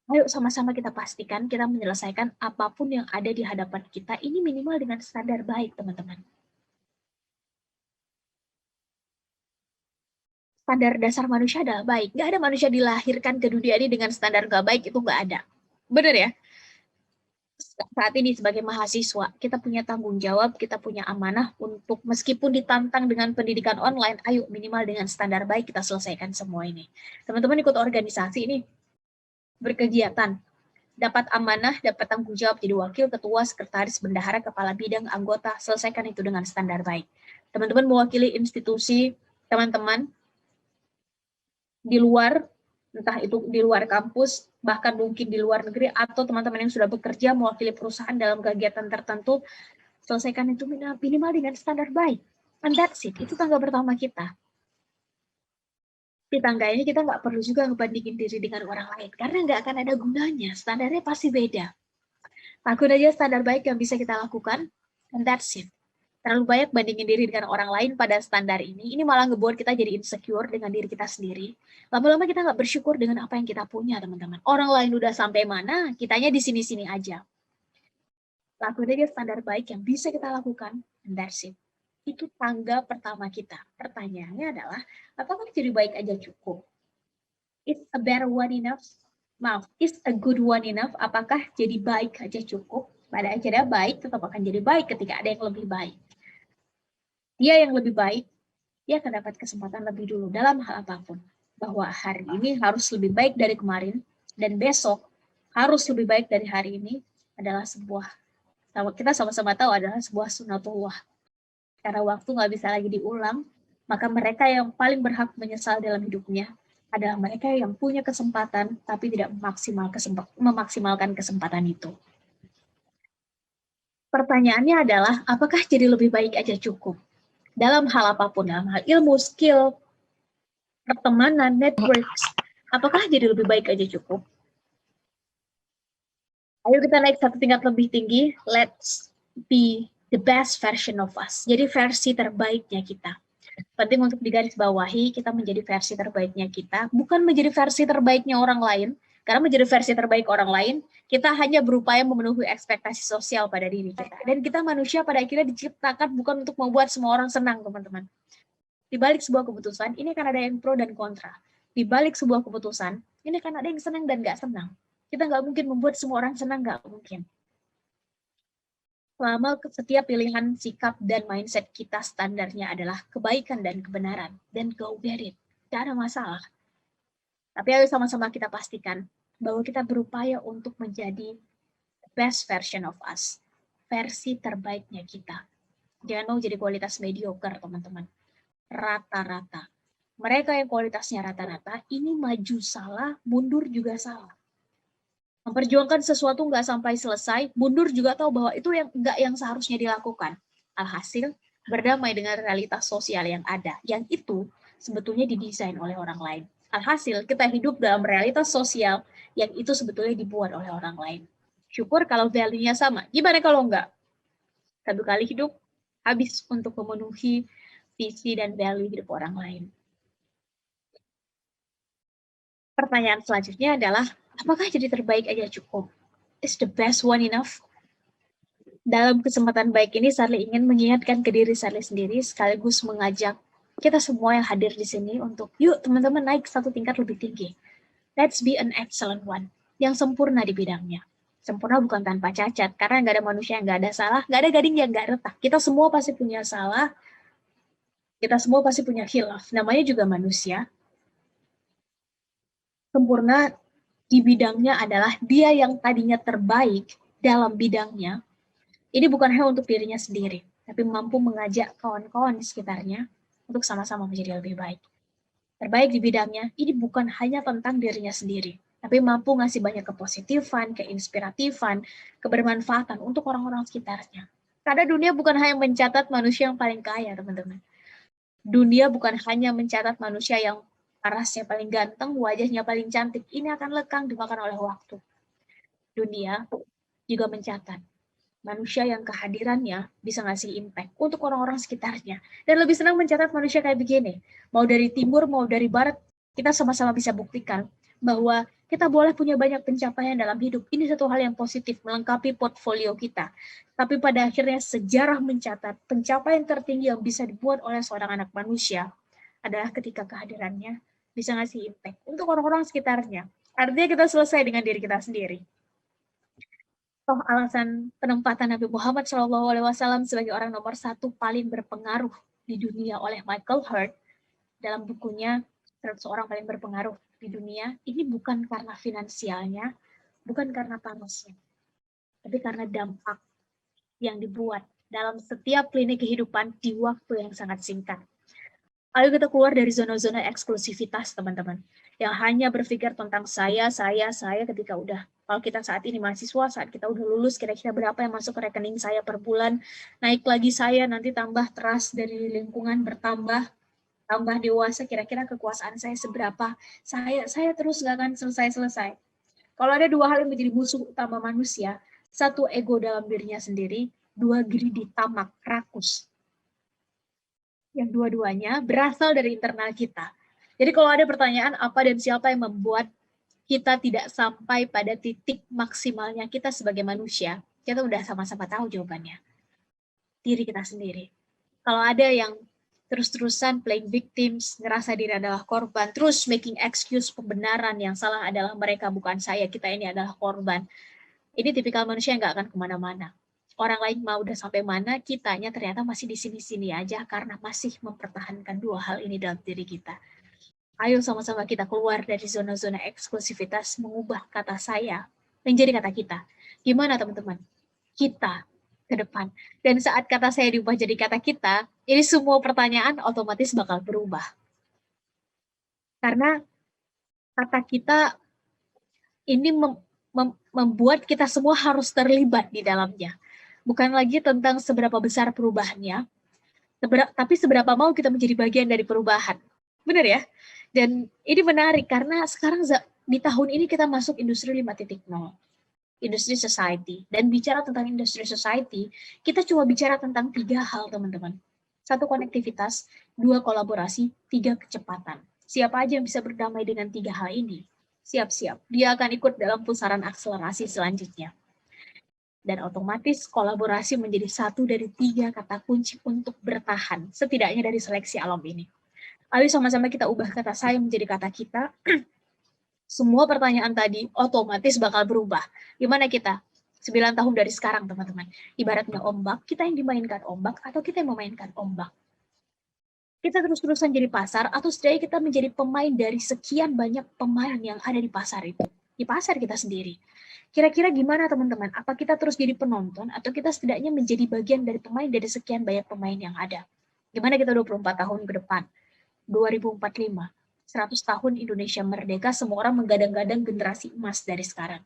Ayo sama-sama kita pastikan kita menyelesaikan apapun yang ada di hadapan kita ini minimal dengan standar baik, teman-teman. Standar dasar manusia adalah baik. Nggak ada manusia dilahirkan ke dunia ini dengan standar nggak baik, itu nggak ada. Benar ya? Saat ini sebagai mahasiswa, kita punya tanggung jawab, kita punya amanah untuk meskipun ditantang dengan pendidikan online, ayo minimal dengan standar baik kita selesaikan semua ini. Teman-teman ikut organisasi ini, berkegiatan, dapat amanah, dapat tanggung jawab jadi wakil, ketua, sekretaris, bendahara, kepala bidang, anggota, selesaikan itu dengan standar baik. Teman-teman mewakili institusi, teman-teman, di luar, entah itu di luar kampus, bahkan mungkin di luar negeri, atau teman-teman yang sudah bekerja mewakili perusahaan dalam kegiatan tertentu, selesaikan itu minimal dengan standar baik. And that's it, itu tangga pertama kita. Di tangga ini kita nggak perlu juga ngebandingin diri dengan orang lain, karena nggak akan ada gunanya, standarnya pasti beda. Lakukan aja standar baik yang bisa kita lakukan, and that's it. Terlalu banyak bandingin diri dengan orang lain pada standar ini malah ngebuat kita jadi insecure dengan diri kita sendiri. Lama-lama kita nggak bersyukur dengan apa yang kita punya, teman-teman. Orang lain udah sampai mana, kitanya di sini-sini aja. Lakukan aja standar baik yang bisa kita lakukan, and that's it. Itu tangga pertama kita. Pertanyaannya adalah, apakah jadi baik aja cukup? It's a better one enough? Maaf, is a good one enough? Apakah jadi baik aja cukup? Pada akhirnya baik tetap akan jadi baik ketika ada yang lebih baik. Dia yang lebih baik, dia akan dapat kesempatan lebih dulu dalam hal apapun. Bahwa hari ini harus lebih baik dari kemarin, dan besok harus lebih baik dari hari ini adalah sebuah, kita sama-sama tahu adalah sebuah sunatullah. Karena waktu nggak bisa lagi diulang, maka mereka yang paling berhak menyesal dalam hidupnya adalah mereka yang punya kesempatan tapi tidak memaksimalkan kesempatan itu. Pertanyaannya adalah, apakah jadi lebih baik aja cukup? Dalam hal apapun, dalam hal ilmu, skill, pertemanan, networks, apakah jadi lebih baik aja cukup? Ayo kita naik satu tingkat lebih tinggi, let's be the best version of us. Jadi versi terbaiknya kita. Penting untuk digarisbawahi, kita menjadi versi terbaiknya kita, bukan menjadi versi terbaiknya orang lain, karena menjadi versi terbaik orang lain, kita hanya berupaya memenuhi ekspektasi sosial pada diri kita. Dan kita manusia pada akhirnya diciptakan bukan untuk membuat semua orang senang, teman-teman. Di balik sebuah keputusan, ini akan ada yang pro dan kontra. Di balik sebuah keputusan, ini akan ada yang senang dan nggak senang. Kita nggak mungkin membuat semua orang senang, nggak mungkin. Selama setiap pilihan, sikap, dan mindset kita standarnya adalah kebaikan dan kebenaran. Dan go get it. Tidak ada masalah. Tapi ayo sama-sama kita pastikan bahwa kita berupaya untuk menjadi the best version of us. Versi terbaiknya kita. Jangan mau jadi kualitas mediocre, teman-teman. Rata-rata. Mereka yang kualitasnya rata-rata, ini maju salah, mundur juga salah. Memperjuangkan sesuatu nggak sampai selesai, mundur juga tahu bahwa itu yang nggak yang seharusnya dilakukan. Alhasil, berdamai dengan realitas sosial yang ada, yang itu sebetulnya didesain oleh orang lain. Alhasil, kita hidup dalam realitas sosial yang itu sebetulnya dibuat oleh orang lain. Syukur kalau value-nya sama. Gimana kalau enggak? Satu kali hidup, habis untuk memenuhi visi dan value hidup orang lain. Pertanyaan selanjutnya adalah, apakah jadi terbaik aja cukup? Is the best one enough? Dalam kesempatan baik ini, Sarli ingin mengingatkan ke diri Sarli sendiri, sekaligus mengajak kita semua yang hadir di sini untuk, yuk teman-teman naik satu tingkat lebih tinggi. Let's be an excellent one, yang sempurna di bidangnya. Sempurna bukan tanpa cacat, karena nggak ada manusia yang nggak ada salah, nggak ada gading yang nggak retak. Kita semua pasti punya salah, kita semua pasti punya khilaf, namanya juga manusia. Sempurna di bidangnya adalah dia yang tadinya terbaik dalam bidangnya. Ini bukan hanya untuk dirinya sendiri, tapi mampu mengajak kawan-kawan di sekitarnya untuk sama-sama menjadi lebih baik. Terbaik di bidangnya, ini bukan hanya tentang dirinya sendiri, tapi mampu ngasih banyak kepositifan, keinspiratifan, kebermanfaatan untuk orang-orang sekitarnya. Karena dunia bukan hanya mencatat manusia yang paling kaya, teman-teman. Dunia bukan hanya mencatat manusia yang parasnya paling ganteng, wajahnya paling cantik. Ini akan lekang dimakan oleh waktu. Dunia juga mencatat manusia yang kehadirannya bisa ngasih impact untuk orang-orang sekitarnya. Dan lebih senang mencatat manusia kayak begini. Mau dari timur, mau dari barat, kita sama-sama bisa buktikan bahwa kita boleh punya banyak pencapaian dalam hidup. Ini satu hal yang positif, melengkapi portfolio kita. Tapi pada akhirnya sejarah mencatat pencapaian tertinggi yang bisa dibuat oleh seorang anak manusia adalah ketika kehadirannya bisa ngasih impact untuk orang-orang sekitarnya. Artinya kita selesai dengan diri kita sendiri. Toh alasan penempatan Nabi Muhammad SAW sebagai orang nomor 1 paling berpengaruh di dunia oleh Michael Hurt dalam bukunya 100 orang paling berpengaruh di dunia, ini bukan karena finansialnya, bukan karena panasnya, tapi karena dampak yang dibuat dalam setiap lini kehidupan di waktu yang sangat singkat. Ayo kita keluar dari zona-zona eksklusivitas, teman-teman. Yang hanya berpikir tentang saya ketika udah, kalau kita saat ini mahasiswa, saat kita udah lulus, kira-kira berapa yang masuk ke rekening saya per bulan, naik lagi saya, nanti tambah trust dari lingkungan bertambah, tambah dewasa, kira-kira kekuasaan saya seberapa, saya terus nggak akan selesai-selesai. Kalau ada dua hal yang menjadi musuh utama manusia, satu ego dalam dirinya sendiri, dua greedy, tamak, rakus. Yang dua-duanya berasal dari internal kita. Jadi kalau ada pertanyaan apa dan siapa yang membuat kita tidak sampai pada titik maksimalnya kita sebagai manusia, kita udah sama-sama tahu jawabannya. Diri kita sendiri. Kalau ada yang terus-terusan playing victims, ngerasa diri adalah korban, terus making excuse pembenaran yang salah adalah mereka, bukan saya, kita ini adalah korban. Ini tipikal manusia yang nggak akan kemana-mana. Orang lain mau udah sampai mana, kitanya ternyata masih di sini-sini aja karena masih mempertahankan dua hal ini dalam diri kita. Ayo sama-sama kita keluar dari zona-zona eksklusivitas, mengubah kata saya menjadi kata kita. Gimana teman-teman? Kita ke depan. Dan saat kata saya diubah jadi kata kita, ini semua pertanyaan otomatis bakal berubah. Karena kata kita ini membuat kita semua harus terlibat di dalamnya. Bukan lagi tentang seberapa besar perubahannya, tapi seberapa mau kita menjadi bagian dari perubahan. Benar ya? Dan ini menarik karena sekarang di tahun ini kita masuk industri 5.0. Industri society. Dan bicara tentang industri society, kita cuma bicara tentang 3 hal, teman-teman. 1, konektivitas, 2, kolaborasi, 3, kecepatan. Siapa aja yang bisa berdamai dengan 3 hal ini? Siap-siap. Dia akan ikut dalam pusaran akselerasi selanjutnya. Dan otomatis kolaborasi menjadi 1 dari 3 kata kunci untuk bertahan, setidaknya dari seleksi alam ini. Ayo sama-sama kita ubah kata saya menjadi kata kita. Semua pertanyaan tadi otomatis bakal berubah. Gimana kita? 9 tahun dari sekarang, teman-teman. Ibaratnya ombak, kita yang dimainkan ombak atau kita yang memainkan ombak. Kita terus-terusan jadi pasar atau setidaknya kita menjadi pemain dari sekian banyak pemain yang ada di pasar itu. Di pasar kita sendiri. Kira-kira gimana, teman-teman? Apa kita terus jadi penonton atau kita setidaknya menjadi bagian dari pemain dari sekian banyak pemain yang ada? Gimana kita 24 tahun ke depan? 2045. 100 tahun Indonesia merdeka, semua orang menggadang-gadang generasi emas dari sekarang.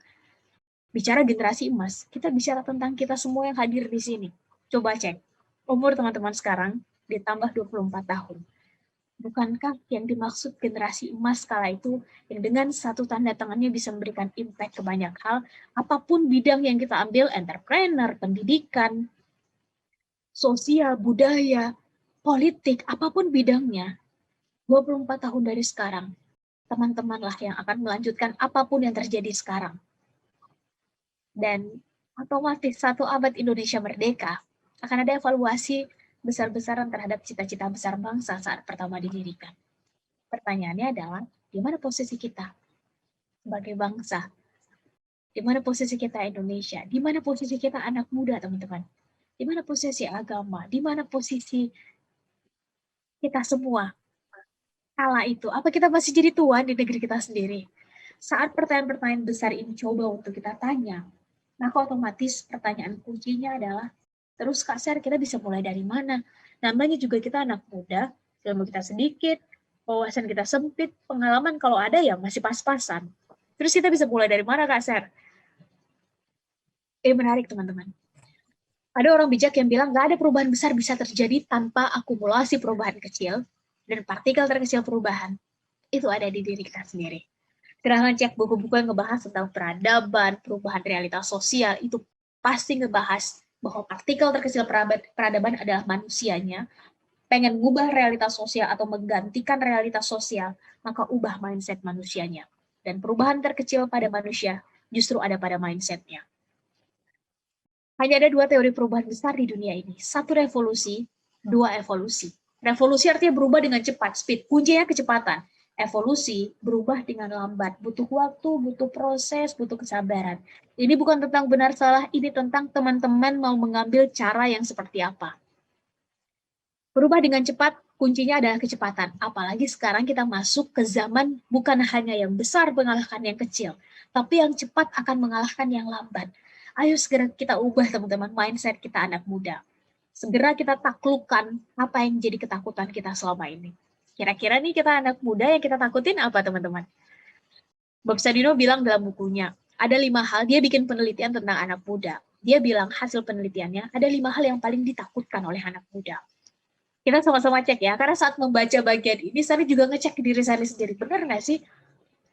Bicara generasi emas, kita bicara tentang kita semua yang hadir di sini. Coba cek, umur teman-teman sekarang ditambah 24 tahun. Bukankah yang dimaksud generasi emas kala itu yang dengan satu tanda tangannya bisa memberikan impact ke banyak hal, apapun bidang yang kita ambil, entrepreneur, pendidikan, sosial, budaya, politik, apapun bidangnya, 24 tahun dari sekarang, teman-temanlah yang akan melanjutkan apapun yang terjadi sekarang. Dan otomatis 1 abad Indonesia merdeka, akan ada evaluasi besar-besaran terhadap cita-cita besar bangsa saat pertama didirikan. Pertanyaannya adalah, di mana posisi kita sebagai bangsa? Di mana posisi kita Indonesia? Di mana posisi kita anak muda, teman-teman? Di mana posisi agama? Di mana posisi kita semua? Kala itu, apa kita masih jadi tuan di negeri kita sendiri? Saat pertanyaan-pertanyaan besar ini coba untuk kita tanya, maka otomatis pertanyaan kuncinya adalah, terus Kak Ser, kita bisa mulai dari mana? Namanya juga kita anak muda, ilmu kita sedikit, wawasan kita sempit, pengalaman kalau ada ya masih pas-pasan. Terus kita bisa mulai dari mana, Kak Ser? Menarik, teman-teman. Ada orang bijak yang bilang nggak ada perubahan besar bisa terjadi tanpa akumulasi perubahan kecil, dan partikel terkecil perubahan itu ada di diri kita sendiri. Silahkan cek buku-buku yang ngebahas tentang peradaban, perubahan realitas sosial, itu pasti ngebahas bahwa partikel terkecil peradaban adalah manusianya, pengen ngubah realitas sosial atau menggantikan realitas sosial, maka ubah mindset manusianya. Dan perubahan terkecil pada manusia justru ada pada mindsetnya. Hanya ada 2 teori perubahan besar di dunia ini. 1 revolusi, 2 evolusi. Revolusi artinya berubah dengan cepat, speed. Kuncinya kecepatan. Evolusi berubah dengan lambat. Butuh waktu, butuh proses, butuh kesabaran. Ini bukan tentang benar salah, ini tentang teman-teman mau mengambil cara yang seperti apa. Berubah dengan cepat, kuncinya adalah kecepatan. Apalagi sekarang kita masuk ke zaman bukan hanya yang besar mengalahkan yang kecil, tapi yang cepat akan mengalahkan yang lambat. Ayo segera kita ubah, teman-teman, mindset kita anak muda. Segera kita taklukkan apa yang jadi ketakutan kita selama ini. Kira-kira nih kita anak muda yang kita takutin apa, teman-teman? Bob Sadino bilang dalam bukunya, ada 5 hal, dia bikin penelitian tentang anak muda. Dia bilang hasil penelitiannya, ada 5 hal yang paling ditakutkan oleh anak muda. Kita sama-sama cek ya, karena saat membaca bagian ini, saya juga ngecek diri saya sendiri. Benar nggak sih?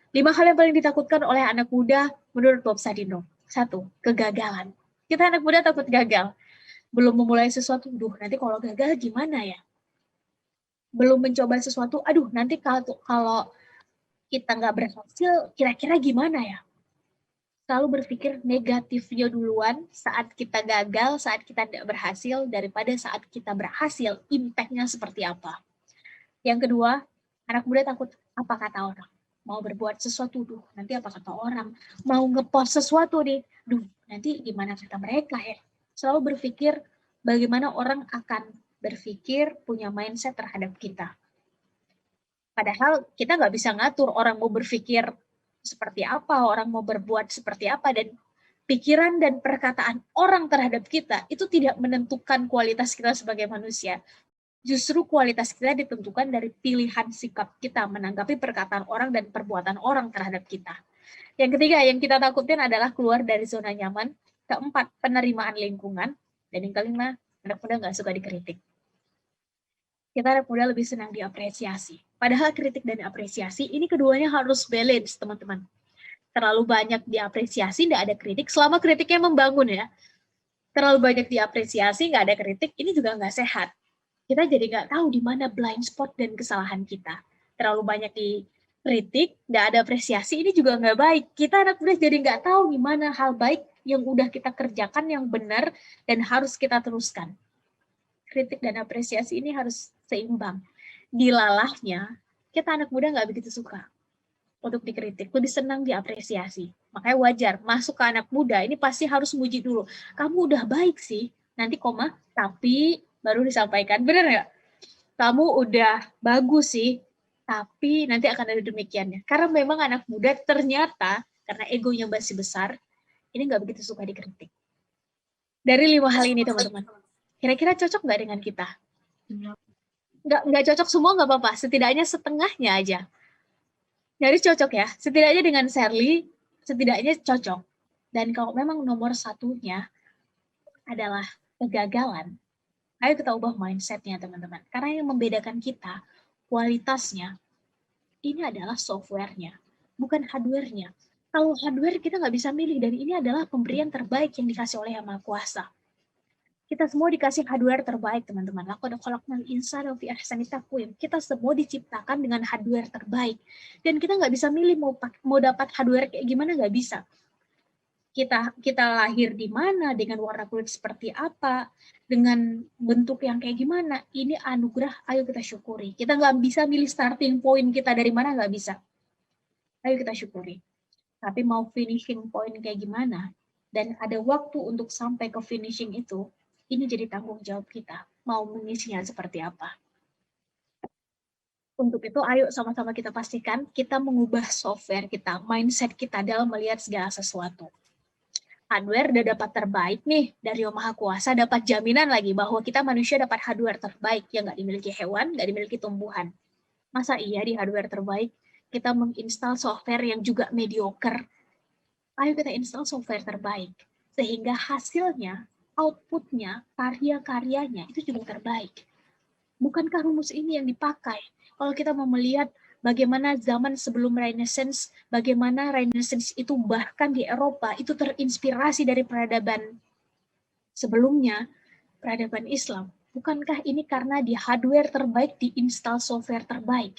5 hal yang paling ditakutkan oleh anak muda menurut Bob Sadino. 1, kegagalan. Kita anak muda takut gagal. Belum memulai sesuatu, nanti kalau gagal gimana ya? Belum mencoba sesuatu, nanti kalau kita nggak berhasil, kira-kira gimana ya? selalu berpikir negatifnya duluan saat kita gagal, saat kita tidak berhasil, daripada saat kita berhasil, impact-nya seperti apa. Yang kedua, anak muda takut apa kata orang. Mau berbuat sesuatu, nanti apa kata orang. Mau ngepost sesuatu nih, nanti gimana kata mereka ya. Selalu berpikir bagaimana orang akan berpikir, punya mindset terhadap kita. Padahal kita nggak bisa ngatur orang mau berpikir seperti apa, orang mau berbuat seperti apa, dan pikiran dan perkataan orang terhadap kita itu tidak menentukan kualitas kita sebagai manusia. Justru kualitas kita ditentukan dari pilihan sikap kita menanggapi perkataan orang dan perbuatan orang terhadap kita. Yang ketiga, yang kita takutin adalah keluar dari zona nyaman. Keempat, penerimaan lingkungan. Dan yang kelima, anak muda nggak suka dikritik. Kita anak muda lebih senang diapresiasi. Padahal kritik dan apresiasi, ini keduanya harus balance, teman-teman. Terlalu banyak diapresiasi, nggak ada kritik, selama kritiknya membangun ya. Terlalu banyak diapresiasi, nggak ada kritik, ini juga nggak sehat. Kita jadi nggak tahu di mana blind spot dan kesalahan kita. Terlalu banyak dikritik, nggak ada apresiasi, ini juga nggak baik. Kita anak muda jadi nggak tahu di mana hal baik yang udah kita kerjakan yang benar dan harus kita teruskan. Kritik dan apresiasi ini harus seimbang. Dilalahnya, kita anak muda nggak begitu suka untuk dikritik, lebih senang diapresiasi. Makanya wajar, masuk ke anak muda, ini pasti harus muji dulu. Kamu udah baik sih, nanti koma, tapi baru disampaikan. Bener nggak? Kamu udah bagus sih, tapi nanti akan ada demikiannya. Karena memang anak muda ternyata, karena egonya masih besar, ini nggak begitu suka dikritik. Dari 5 hal ini, teman-teman, kira-kira cocok nggak dengan kita? Nggak cocok semua nggak apa-apa, setidaknya setengahnya aja. Nyaris cocok ya, setidaknya dengan Shirley, setidaknya cocok. Dan kalau memang nomor satunya adalah kegagalan, ayo kita ubah mindset-nya teman-teman. Karena yang membedakan kita, kualitasnya, ini adalah software-nya, bukan hardware-nya. Kalau hardware kita nggak bisa milih, dan ini adalah pemberian terbaik yang dikasih oleh Yang Maha Kuasa. Kita semua dikasih hardware terbaik, teman-teman. Laqad khalaqnal insana fi ahsani taqwim. Kita semua diciptakan dengan hardware terbaik. Dan kita nggak bisa milih mau dapat hardware kayak gimana, nggak bisa. Kita lahir di mana, dengan warna kulit seperti apa, dengan bentuk yang kayak gimana. Ini anugerah, ayo kita syukuri. Kita nggak bisa milih starting point kita dari mana, nggak bisa. Ayo kita syukuri. Tapi mau finishing point kayak gimana, dan ada waktu untuk sampai ke finishing itu, ini jadi tanggung jawab kita, mau mengisinya seperti apa. Untuk itu, ayo sama-sama kita pastikan kita mengubah software kita, mindset kita dalam melihat segala sesuatu. Hardware udah dapat terbaik nih, dari Yang Maha Kuasa, dapat jaminan lagi bahwa kita manusia dapat hardware terbaik yang nggak dimiliki hewan, nggak dimiliki tumbuhan. Masa iya di hardware terbaik kita menginstal software yang juga mediocre? Ayo kita install software terbaik, sehingga hasilnya, outputnya, karya-karyanya itu juga terbaik. Bukankah rumus ini yang dipakai? Kalau kita mau melihat bagaimana zaman sebelum Renaissance, bagaimana Renaissance itu bahkan di Eropa itu terinspirasi dari peradaban sebelumnya, peradaban Islam. Bukankah ini karena di hardware terbaik, diinstal software terbaik?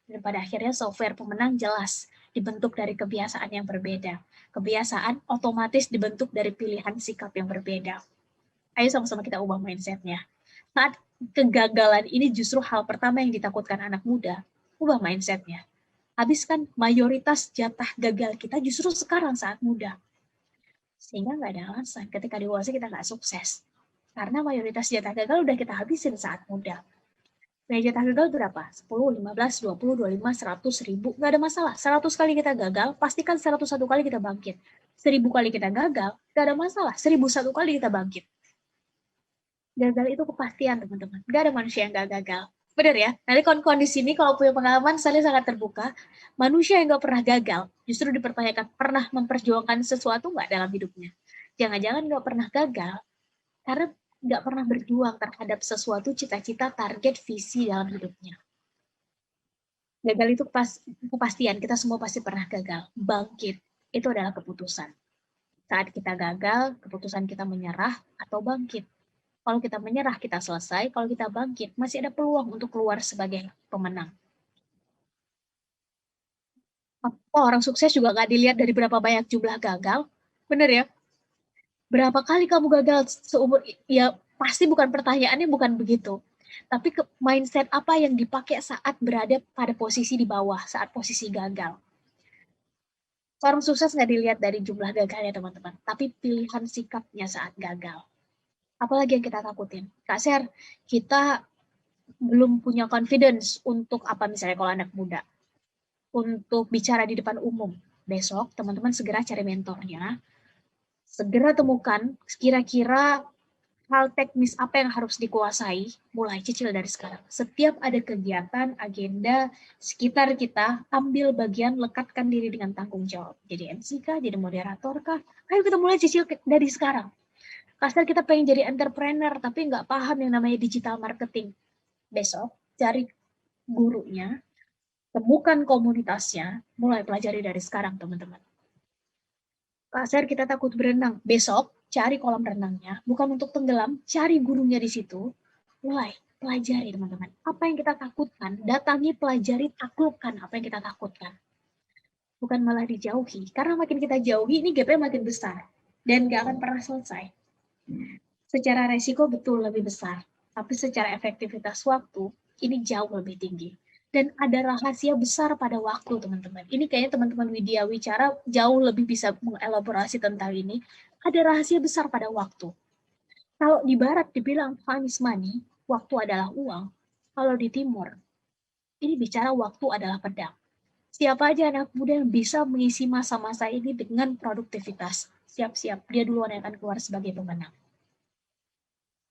Dan pada akhirnya software pemenang jelas dibentuk dari kebiasaan yang berbeda. Kebiasaan otomatis dibentuk dari pilihan sikap yang berbeda. Ayo sama-sama kita ubah mindset-nya. Saat kegagalan ini justru hal pertama yang ditakutkan anak muda. Ubah mindset-nya. Habiskan mayoritas jatah gagal kita justru sekarang saat muda. Sehingga nggak ada alasan ketika dewasa kita nggak sukses. Karena mayoritas jatah gagal udah kita habisin saat muda. Jatah gagal berapa? 10, 15, 20, 25, 100, 1000. Nggak ada masalah. 100 kali kita gagal, pastikan 101 kali kita bangkit. 1000 kali kita gagal, nggak ada masalah. 1001 kali kita bangkit. Gagal itu kepastian, teman-teman. Nggak ada manusia yang nggak gagal. Benar ya? Nanti kawan-kawan di sini kalau punya pengalaman, saya sangat terbuka. Manusia yang nggak pernah gagal, justru dipertanyakan pernah memperjuangkan sesuatu nggak dalam hidupnya. Jangan-jangan nggak pernah gagal, karena nggak pernah berjuang terhadap sesuatu cita-cita, target, visi dalam hidupnya. Gagal itu kepastian, kita semua pasti pernah gagal. Bangkit, itu adalah keputusan. Saat kita gagal, keputusan kita menyerah atau bangkit. Kalau kita menyerah, kita selesai. Kalau kita bangkit, masih ada peluang untuk keluar sebagai pemenang. Oh, orang sukses juga nggak dilihat dari berapa banyak jumlah gagal. Bener ya? Berapa kali kamu gagal seumur, ya pasti bukan, pertanyaannya bukan begitu. Tapi mindset apa yang dipakai saat berada pada posisi di bawah, saat posisi gagal. Orang sukses nggak dilihat dari jumlah gagalnya teman-teman, tapi pilihan sikapnya saat gagal. Apalagi yang kita takutin? Kak Ser, kita belum punya confidence untuk apa misalnya kalau anak muda, untuk bicara di depan umum. Besok teman-teman segera cari mentornya, segera temukan kira-kira hal teknis apa yang harus dikuasai, mulai cicil dari sekarang. Setiap ada kegiatan, agenda sekitar kita, ambil bagian, lekatkan diri dengan tanggung jawab. Jadi MC kah, jadi moderator kah? Ayo kita mulai cicil dari sekarang. Kasar kita pengen jadi entrepreneur, tapi nggak paham yang namanya digital marketing. Besok, cari gurunya, temukan komunitasnya, mulai pelajari dari sekarang, teman-teman. Kasar kita takut berenang, besok cari kolam renangnya, bukan untuk tenggelam, cari gurunya di situ, mulai pelajari teman-teman. Apa yang kita takutkan, datangi, pelajari, taklukkan apa yang kita takutkan. Bukan malah dijauhi, karena makin kita jauhi, ini gapnya makin besar, dan gak akan pernah selesai. Secara resiko betul lebih besar, tapi secara efektivitas waktu, ini jauh lebih tinggi. Dan ada rahasia besar pada waktu, teman-teman. Ini kayaknya teman-teman Widya Wicara jauh lebih bisa mengelaborasi tentang ini. Ada rahasia besar pada waktu. Kalau di barat dibilang time is money, waktu adalah uang. Kalau di timur, ini bicara waktu adalah pedang. Siapa aja anak muda yang bisa mengisi masa-masa ini dengan produktivitas, siap-siap, dia duluan yang akan keluar sebagai pemenang.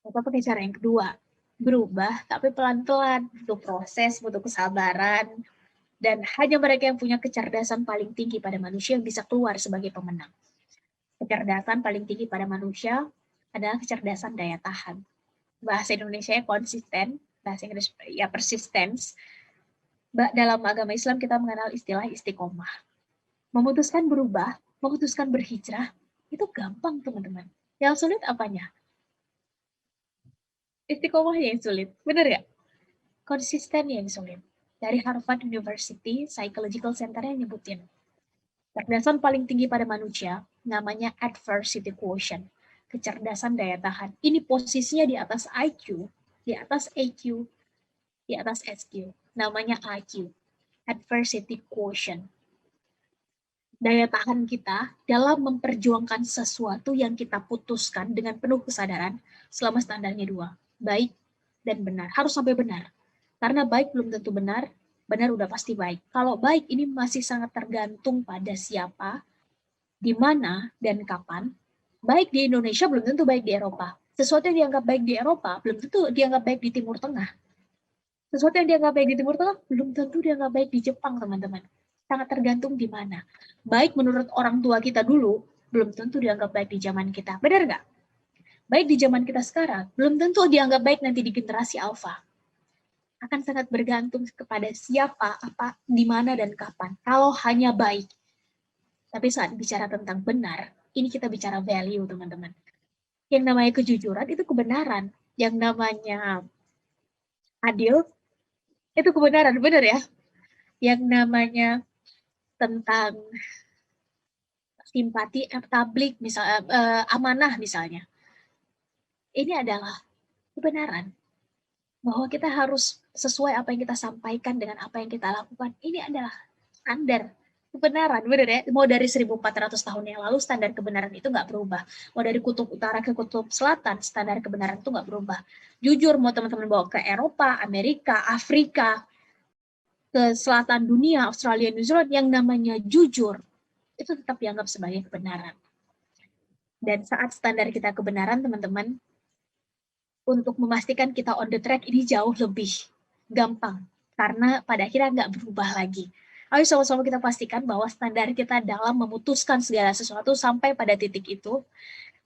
Atau pakai cara yang kedua, berubah tapi pelan-pelan, butuh proses, butuh kesabaran, dan hanya mereka yang punya kecerdasan paling tinggi pada manusia yang bisa keluar sebagai pemenang. Kecerdasan paling tinggi pada manusia adalah kecerdasan daya tahan. Bahasa Indonesia konsisten, bahasa Inggris ya persistence. Dalam agama Islam kita mengenal istilah istiqomah. Memutuskan berubah, memutuskan berhijrah, itu gampang teman-teman. Yang sulit apanya? Istiqomah yang sulit, benar ya? Konsisten yang sulit. Dari Harvard University Psychological Center yang nyebutin. Kecerdasan paling tinggi pada manusia namanya adversity quotient. Kecerdasan daya tahan. Ini posisinya di atas IQ, di atas EQ, di atas SQ. Namanya IQ. Adversity quotient. Daya tahan kita dalam memperjuangkan sesuatu yang kita putuskan dengan penuh kesadaran selama standarnya 2. Baik dan benar. Harus sampai benar. Karena baik belum tentu benar, benar udah pasti baik. Kalau baik ini masih sangat tergantung pada siapa, di mana, dan kapan. Baik di Indonesia belum tentu baik di Eropa. Sesuatu yang dianggap baik di Eropa belum tentu dianggap baik di Timur Tengah. Sesuatu yang dianggap baik di Timur Tengah belum tentu dianggap baik di Jepang, teman-teman. Sangat tergantung di mana. Baik menurut orang tua kita dulu, belum tentu dianggap baik di zaman kita. Benar nggak? Baik di zaman kita sekarang, belum tentu dianggap baik nanti di generasi alfa. Akan sangat bergantung kepada siapa, apa, di mana, dan kapan. Kalau hanya baik. Tapi saat bicara tentang benar, ini kita bicara value, teman-teman. Yang namanya kejujuran itu kebenaran. Yang namanya adil itu kebenaran, benar ya? Yang namanya tentang simpati, tablik, misalnya amanah misalnya. Ini adalah kebenaran. Bahwa kita harus sesuai apa yang kita sampaikan dengan apa yang kita lakukan. Ini adalah standar kebenaran, benar ya? Mau dari 1400 tahun yang lalu, standar kebenaran itu nggak berubah. Mau dari kutub utara ke kutub selatan, standar kebenaran itu nggak berubah. Jujur, mau teman-teman bawa ke Eropa, Amerika, Afrika, ke selatan dunia, Australia, New Zealand, yang namanya jujur, itu tetap dianggap sebagai kebenaran. Dan saat standar kita kebenaran, teman-teman, untuk memastikan kita on the track ini jauh lebih gampang. Karena pada akhirnya nggak berubah lagi. Ayo sama-sama kita pastikan bahwa standar kita dalam memutuskan segala sesuatu sampai pada titik itu.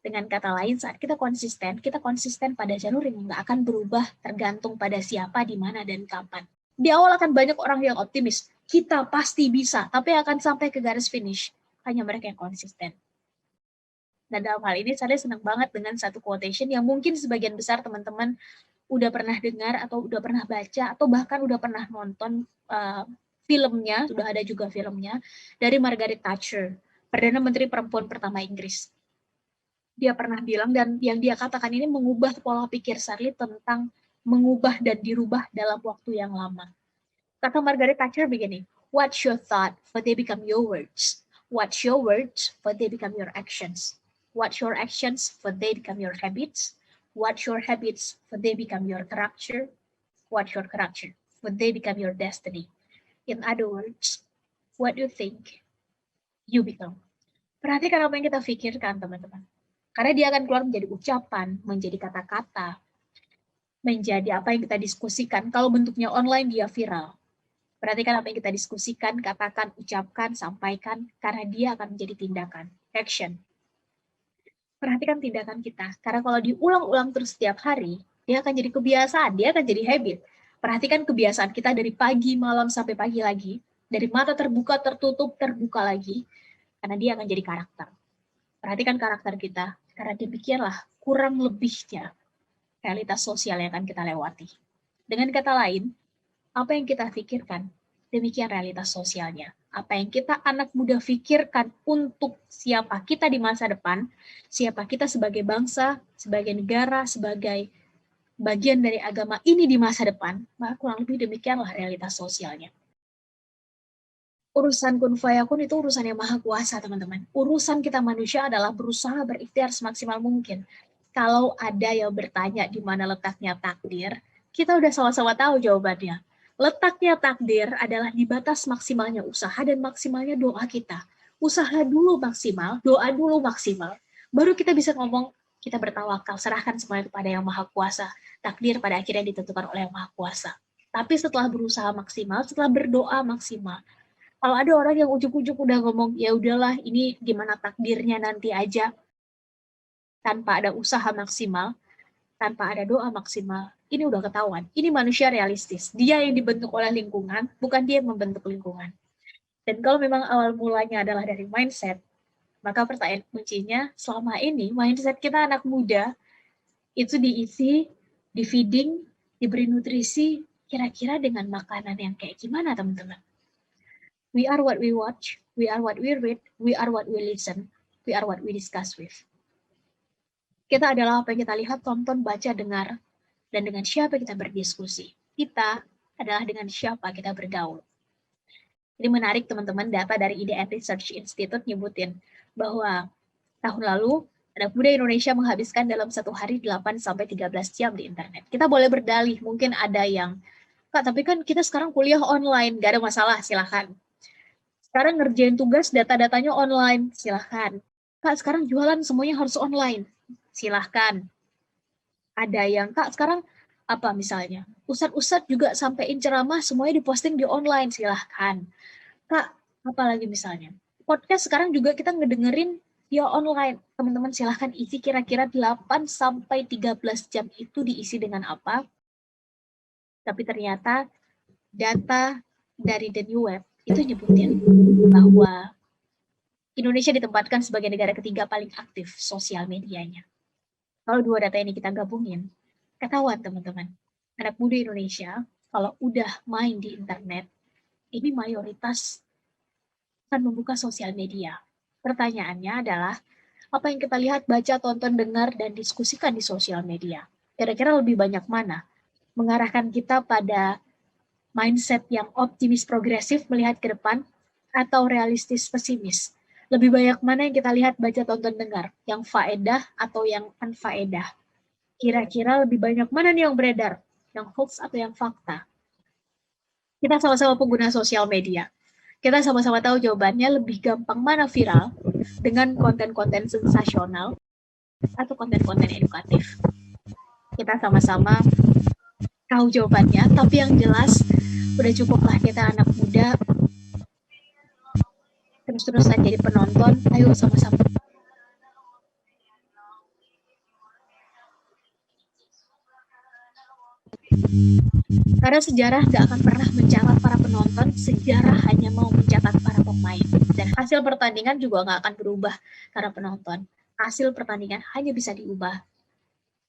Dengan kata lain, saat kita konsisten pada jalur yang nggak akan berubah tergantung pada siapa, di mana, dan kapan. Di awal akan banyak orang yang optimis. Kita pasti bisa, tapi akan sampai ke garis finish. Hanya mereka yang konsisten. Dan dalam hal ini saya senang banget dengan satu quotation yang mungkin sebagian besar teman-teman udah pernah dengar atau udah pernah baca atau bahkan udah pernah nonton filmnya, sudah ada juga filmnya, dari Margaret Thatcher, Perdana Menteri Perempuan pertama Inggris. Dia pernah bilang, dan yang dia katakan ini mengubah pola pikir Charlie tentang mengubah dan dirubah dalam waktu yang lama. Kata Margaret Thatcher begini, what's your thought, for they become your words. What's your words, for they become your actions. What's your actions, for they become your habits. What's your habits, for they become your character. What's your character, for they become your destiny. In other words, what you think, you become. Perhatikan apa yang kita pikirkan, teman-teman. Karena dia akan keluar menjadi ucapan, menjadi kata-kata, menjadi apa yang kita diskusikan. Kalau bentuknya online, dia viral. Perhatikan apa yang kita diskusikan, katakan, ucapkan, sampaikan, karena dia akan menjadi tindakan, action. Perhatikan tindakan kita, karena kalau diulang-ulang terus setiap hari, dia akan jadi kebiasaan, dia akan jadi habit. Perhatikan kebiasaan kita dari pagi, malam, sampai pagi lagi, dari mata terbuka, tertutup, terbuka lagi, karena dia akan jadi karakter. Perhatikan karakter kita, karena demikianlah kurang lebihnya realitas sosial yang akan kita lewati. Dengan kata lain, apa yang kita pikirkan, demikian realitas sosialnya. Apa yang kita anak muda pikirkan untuk siapa kita di masa depan, siapa kita sebagai bangsa, sebagai negara, sebagai bagian dari agama ini di masa depan, maka kurang lebih demikianlah realitas sosialnya. Urusan kun fayakun itu urusan yang maha kuasa, teman-teman. Urusan kita manusia adalah berusaha berikhtiar semaksimal mungkin. Kalau ada yang bertanya di mana letaknya takdir, kita udah sama-sama tahu jawabannya. Letaknya takdir adalah di batas maksimalnya usaha dan maksimalnya doa kita. Usaha dulu maksimal, doa dulu maksimal. Baru kita bisa ngomong, kita bertawakal, serahkan semuanya kepada yang maha kuasa. Takdir pada akhirnya ditentukan oleh yang maha kuasa. Tapi setelah berusaha maksimal, setelah berdoa maksimal, kalau ada orang yang ujuk-ujuk udah ngomong, ya udahlah ini gimana takdirnya nanti aja, tanpa ada usaha maksimal, tanpa ada doa maksimal, ini udah ketahuan. Ini manusia realistis. Dia yang dibentuk oleh lingkungan, bukan dia yang membentuk lingkungan. Dan kalau memang awal mulanya adalah dari mindset, maka pertanyaan kuncinya, selama ini mindset kita anak muda, itu diisi, di feeding, diberi nutrisi, kira-kira dengan makanan yang kayak gimana, teman-teman? We are what we watch, we are what we read, we are what we listen, we are what we discuss with. Kita adalah apa yang kita lihat, tonton, baca, dengar, dan dengan siapa kita berdiskusi. Kita adalah dengan siapa kita bergaul. Jadi menarik, teman-teman, data dari IDN Research Institute nyebutin bahwa tahun lalu anak muda Indonesia menghabiskan dalam satu hari 8-13 jam di internet. Kita boleh berdalih, mungkin ada yang, Kak, tapi kan kita sekarang kuliah online, gak ada masalah, silahkan. Sekarang ngerjain tugas, data-datanya online, silahkan. Kak, sekarang jualan semuanya harus online, silahkan. Ada yang, Kak, sekarang apa misalnya? Ustadz juga sampein ceramah, semuanya diposting di online, silahkan. Kak, apa lagi misalnya? Podcast sekarang juga kita ngedengerin via online. Teman-teman silahkan isi kira-kira 8-13 jam itu diisi dengan apa? Tapi ternyata data dari The New Web itu nyebutin bahwa Indonesia ditempatkan sebagai negara ketiga paling aktif sosial medianya. Kalau dua data ini kita gabungin, ketahuan teman-teman, anak muda Indonesia kalau udah main di internet, ini mayoritas akan membuka sosial media. Pertanyaannya adalah, apa yang kita lihat, baca, tonton, dengar, dan diskusikan di sosial media? Kira-kira lebih banyak mana? Mengarahkan kita pada mindset yang optimis progresif melihat ke depan, atau realistis pesimis? Lebih banyak mana yang kita lihat, baca, tonton, dengar? Yang faedah atau yang unfaedah? Kira-kira lebih banyak mana nih yang beredar? Yang hoax atau yang fakta? Kita sama-sama pengguna sosial media. Kita sama-sama tahu jawabannya, lebih gampang mana viral dengan konten-konten sensasional atau konten-konten edukatif. Kita sama-sama tahu jawabannya, tapi yang jelas udah cukuplah kita anak muda terus-terusan jadi penonton. Ayo sama-sama. Karena sejarah gak akan pernah mencatat para penonton, sejarah hanya mau mencatat para pemain. Dan hasil pertandingan juga gak akan berubah karena penonton. Hasil pertandingan hanya bisa diubah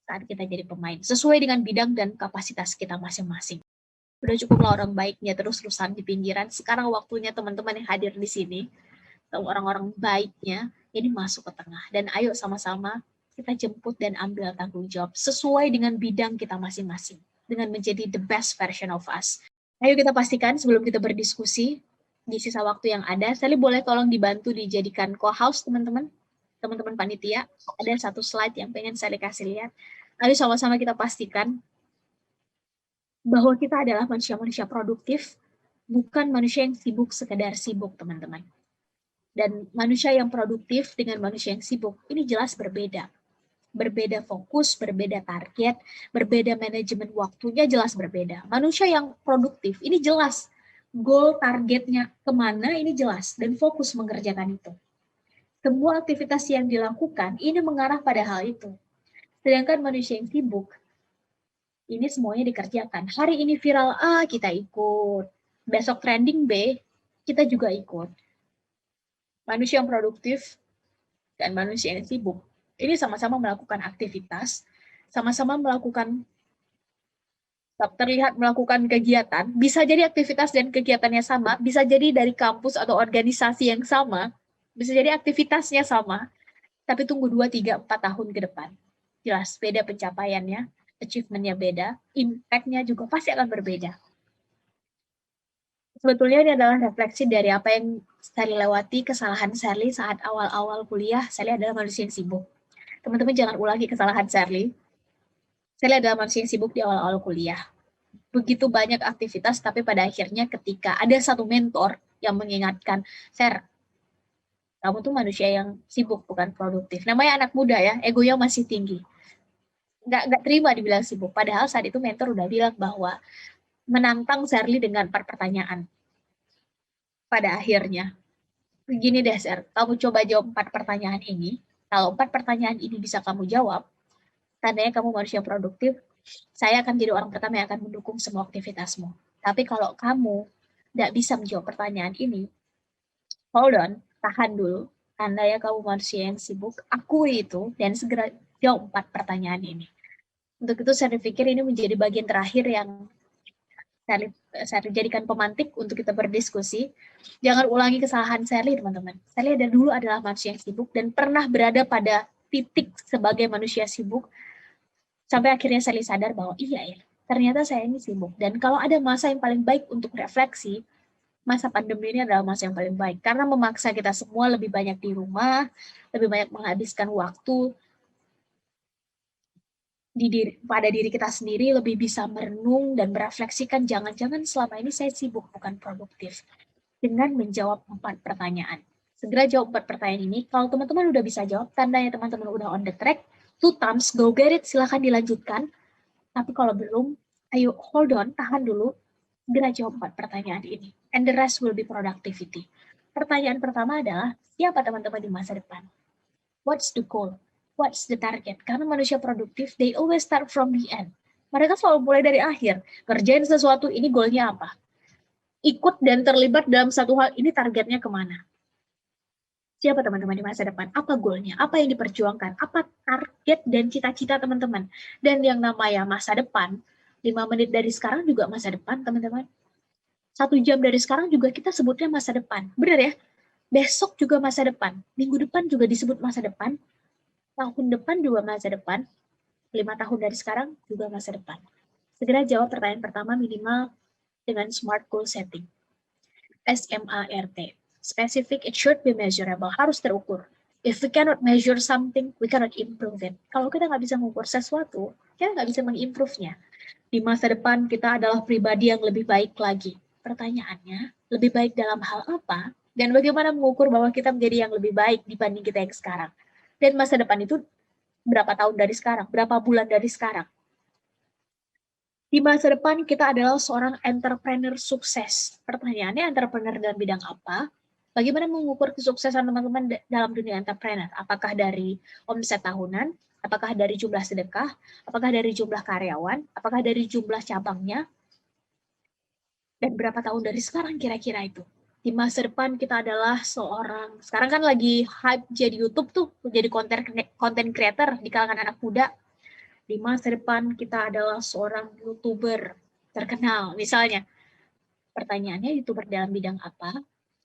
saat kita jadi pemain, sesuai dengan bidang dan kapasitas kita masing-masing. Udah cukuplah orang baiknya terus-terusan di pinggiran. Sekarang waktunya teman-teman yang hadir di sini, orang-orang baiknya, ini masuk ke tengah. Dan ayo sama-sama kita jemput dan ambil tanggung jawab sesuai dengan bidang kita masing-masing. Dengan menjadi the best version of us. Ayo kita pastikan sebelum kita berdiskusi, di sisa waktu yang ada, Sally boleh tolong dibantu dijadikan co-host teman-teman panitia. Ada satu slide yang pengen Sally kasih lihat. Ayo sama-sama kita pastikan bahwa kita adalah manusia-manusia produktif, bukan manusia yang sibuk sekedar sibuk, teman-teman. Dan manusia yang produktif dengan manusia yang sibuk, ini jelas berbeda. Berbeda fokus, berbeda target, berbeda manajemen waktunya jelas berbeda. Manusia yang produktif, ini jelas. Goal targetnya kemana, ini jelas. Dan fokus mengerjakan itu. Semua aktivitas yang dilakukan, ini mengarah pada hal itu. Sedangkan manusia yang sibuk, ini semuanya dikerjakan. Hari ini viral A, kita ikut. Besok trending B, kita juga ikut. Manusia yang produktif dan manusia yang sibuk, ini sama-sama melakukan aktivitas, sama-sama melakukan, terlihat melakukan kegiatan, bisa jadi aktivitas dan kegiatannya sama, bisa jadi dari kampus atau organisasi yang sama, bisa jadi aktivitasnya sama, tapi tunggu 2, 3, 4 tahun ke depan. Jelas, beda pencapaiannya, achievement-nya beda, impact-nya juga pasti akan berbeda. Sebetulnya ini adalah refleksi dari apa yang Sally lewati, kesalahan Sally saat awal-awal kuliah. Sally adalah manusia yang sibuk. Teman-teman jangan ulangi kesalahan Sally. Sally adalah manusia yang sibuk di awal-awal kuliah. Begitu banyak aktivitas, tapi pada akhirnya ketika ada satu mentor yang mengingatkan, Ser, kamu tuh manusia yang sibuk, bukan produktif. Namanya anak muda ya, egonya masih tinggi. Nggak terima dibilang sibuk. Padahal saat itu mentor udah bilang bahwa menantang Sally dengan 4 pertanyaan. Pada akhirnya, begini deh, Ser, kamu coba jawab 4 pertanyaan ini. Kalau 4 pertanyaan ini bisa kamu jawab, tandanya kamu manusia produktif, saya akan jadi orang pertama yang akan mendukung semua aktivitasmu. Tapi kalau kamu tidak bisa menjawab pertanyaan ini, hold on, tahan dulu. Tandanya kamu manusia yang sibuk, akui itu, dan segera jawab 4 pertanyaan ini. Untuk itu saya pikir ini menjadi bagian terakhir yang saya jadikan pemantik untuk kita berdiskusi. Jangan ulangi kesalahan Sally, teman-teman. Sally dulu adalah manusia yang sibuk dan pernah berada pada titik sebagai manusia sibuk sampai akhirnya Sally sadar bahwa iya ya, ternyata saya ini sibuk. Dan kalau ada masa yang paling baik untuk refleksi, masa pandemi ini adalah masa yang paling baik karena memaksa kita semua lebih banyak di rumah, lebih banyak menghabiskan waktu pada diri kita sendiri, lebih bisa merenung dan merefleksikan jangan-jangan selama ini saya sibuk bukan produktif, dengan menjawab 4 pertanyaan. Segera jawab 4 pertanyaan ini. Kalau teman-teman udah bisa jawab, tandanya teman-teman udah on the track. 2 times, go get it, silahkan dilanjutkan. Tapi kalau belum, ayo hold on, tahan dulu. Segera jawab 4 pertanyaan ini. And the rest will be productivity. Pertanyaan pertama adalah, siapa teman-teman di masa depan? What's the goal? What's the target? Karena manusia produktif, they always start from the end. Mereka selalu mulai dari akhir. Kerjain sesuatu, ini goalnya apa? Ikut dan terlibat dalam satu hal, ini targetnya kemana? Siapa teman-teman di masa depan? Apa goalnya? Apa yang diperjuangkan? Apa target dan cita-cita teman-teman? Dan yang namanya masa depan, 5 menit dari sekarang juga masa depan, teman-teman. 1 jam dari sekarang juga kita sebutnya masa depan. Benar ya? Besok juga masa depan. Minggu depan juga disebut masa depan. Tahun depan juga masa depan, 5 tahun dari sekarang juga masa depan. Segera jawab pertanyaan pertama minimal dengan SMART goal setting. SMART. Specific, it should be measurable, harus terukur. If we cannot measure something, we cannot improve it. Kalau kita nggak bisa mengukur sesuatu, kita nggak bisa mengimprove-nya. Di masa depan kita adalah pribadi yang lebih baik lagi. Pertanyaannya, lebih baik dalam hal apa? Dan bagaimana mengukur bahwa kita menjadi yang lebih baik dibanding kita yang sekarang? Dan masa depan itu berapa tahun dari sekarang, berapa bulan dari sekarang. Di masa depan kita adalah seorang entrepreneur sukses. Pertanyaannya, entrepreneur dalam bidang apa? Bagaimana mengukur kesuksesan teman-teman dalam dunia entrepreneur? Apakah dari omset tahunan? Apakah dari jumlah sedekah? Apakah dari jumlah karyawan? Apakah dari jumlah cabangnya? Dan berapa tahun dari sekarang kira-kira itu? Di masa depan kita adalah seorang, sekarang kan lagi hype jadi YouTube tuh, jadi content creator di kalangan anak muda. Di masa depan kita adalah seorang YouTuber. terkenal. Misalnya, pertanyaannya YouTuber dalam bidang apa?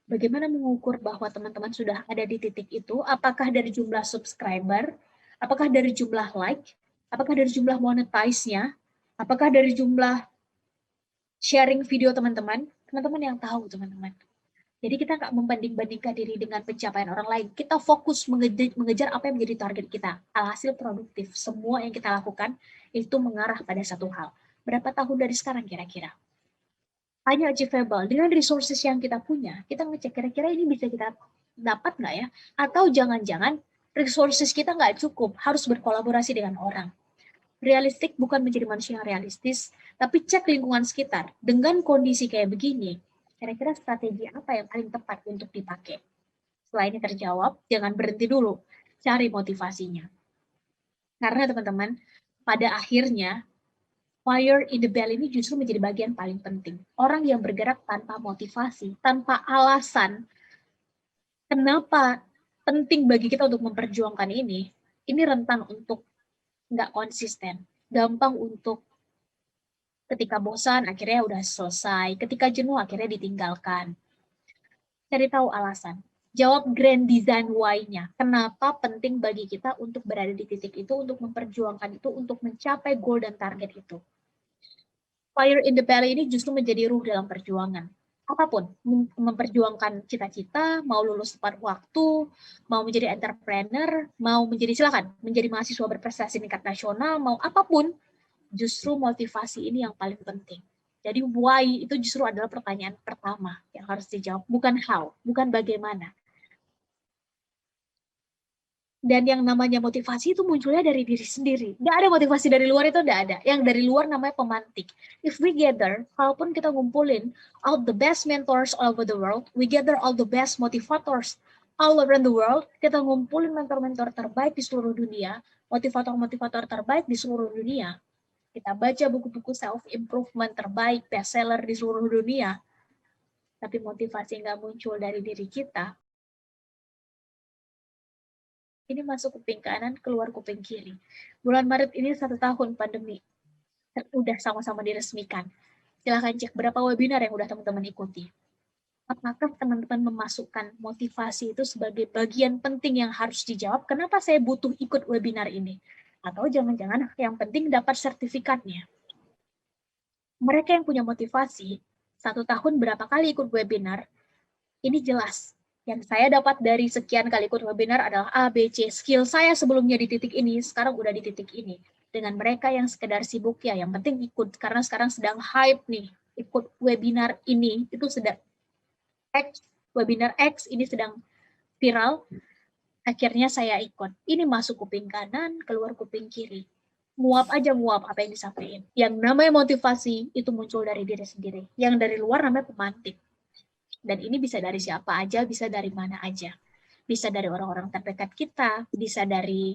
Bagaimana mengukur bahwa teman-teman sudah ada di titik itu? Apakah dari jumlah subscriber? Apakah dari jumlah like? Apakah dari jumlah monetize-nya? Apakah dari jumlah sharing video teman-teman? Teman-teman yang tahu, teman-teman. Jadi kita nggak membanding-bandingkan diri dengan pencapaian orang lain. Kita fokus mengejar apa yang menjadi target kita. Alhasil produktif. Semua yang kita lakukan itu mengarah pada satu hal. Berapa tahun dari sekarang kira-kira? Hanya achievable. Dengan resources yang kita punya, kita ngecek kira-kira ini bisa kita dapat nggak ya? Atau jangan-jangan resources kita nggak cukup, harus berkolaborasi dengan orang. Realistik bukan menjadi manusia yang realistis, tapi cek lingkungan sekitar. Dengan kondisi kayak begini, kira-kira strategi apa yang paling tepat untuk dipakai? Setelah ini terjawab, jangan berhenti dulu. Cari motivasinya. Karena teman-teman, pada akhirnya, fire in the belly ini justru menjadi bagian paling penting. Orang yang bergerak tanpa motivasi, tanpa alasan, kenapa penting bagi kita untuk memperjuangkan ini rentan untuk nggak konsisten. Gampang untuk ketika bosan, akhirnya udah selesai. Ketika jenuh, akhirnya ditinggalkan. Cari tahu alasan. Jawab grand design why-nya. Kenapa penting bagi kita untuk berada di titik itu, untuk memperjuangkan itu, untuk mencapai goal dan target itu. Fire in the belly ini justru menjadi ruh dalam perjuangan. Apapun, memperjuangkan cita-cita, mau lulus tepat waktu, mau menjadi entrepreneur, mau menjadi mahasiswa berprestasi tingkat nasional, mau apapun, justru motivasi ini yang paling penting. Jadi why itu justru adalah pertanyaan pertama yang harus dijawab, bukan how, bukan bagaimana. Dan yang namanya motivasi itu munculnya dari diri sendiri. Nggak ada motivasi dari luar, itu nggak ada. Yang dari luar namanya pemantik. If we gather, kalaupun kita ngumpulin all the best mentors all over the world, we gather all the best motivators all around the world, kita ngumpulin mentor-mentor terbaik di seluruh dunia, motivator-motivator terbaik di seluruh dunia, kita baca buku-buku self-improvement terbaik, bestseller di seluruh dunia, tapi motivasi nggak muncul dari diri kita, ini masuk kuping kanan, keluar kuping kiri. Bulan Maret ini 1 tahun pandemi, udah sama-sama diresmikan. Silahkan cek berapa webinar yang udah teman-teman ikuti. Apakah teman-teman memasukkan motivasi itu sebagai bagian penting yang harus dijawab? Kenapa saya butuh ikut webinar ini? Atau jangan-jangan yang penting dapat sertifikatnya. Mereka yang punya motivasi, 1 tahun berapa kali ikut webinar, ini jelas. Yang saya dapat dari sekian kali ikut webinar adalah A, B, C. Skill saya sebelumnya di titik ini, sekarang udah di titik ini. Dengan mereka yang sekedar sibuk, ya yang penting ikut. Karena sekarang sedang hype nih, ikut webinar ini, itu sedang X, webinar X, ini sedang viral. Akhirnya saya ikut. Ini masuk kuping kanan, keluar kuping kiri. Nguap aja nguap apa yang disampaikan. Yang namanya motivasi itu muncul dari diri sendiri. Yang dari luar namanya pemantik. Dan ini bisa dari siapa aja, bisa dari mana aja. Bisa dari orang-orang terdekat kita, bisa dari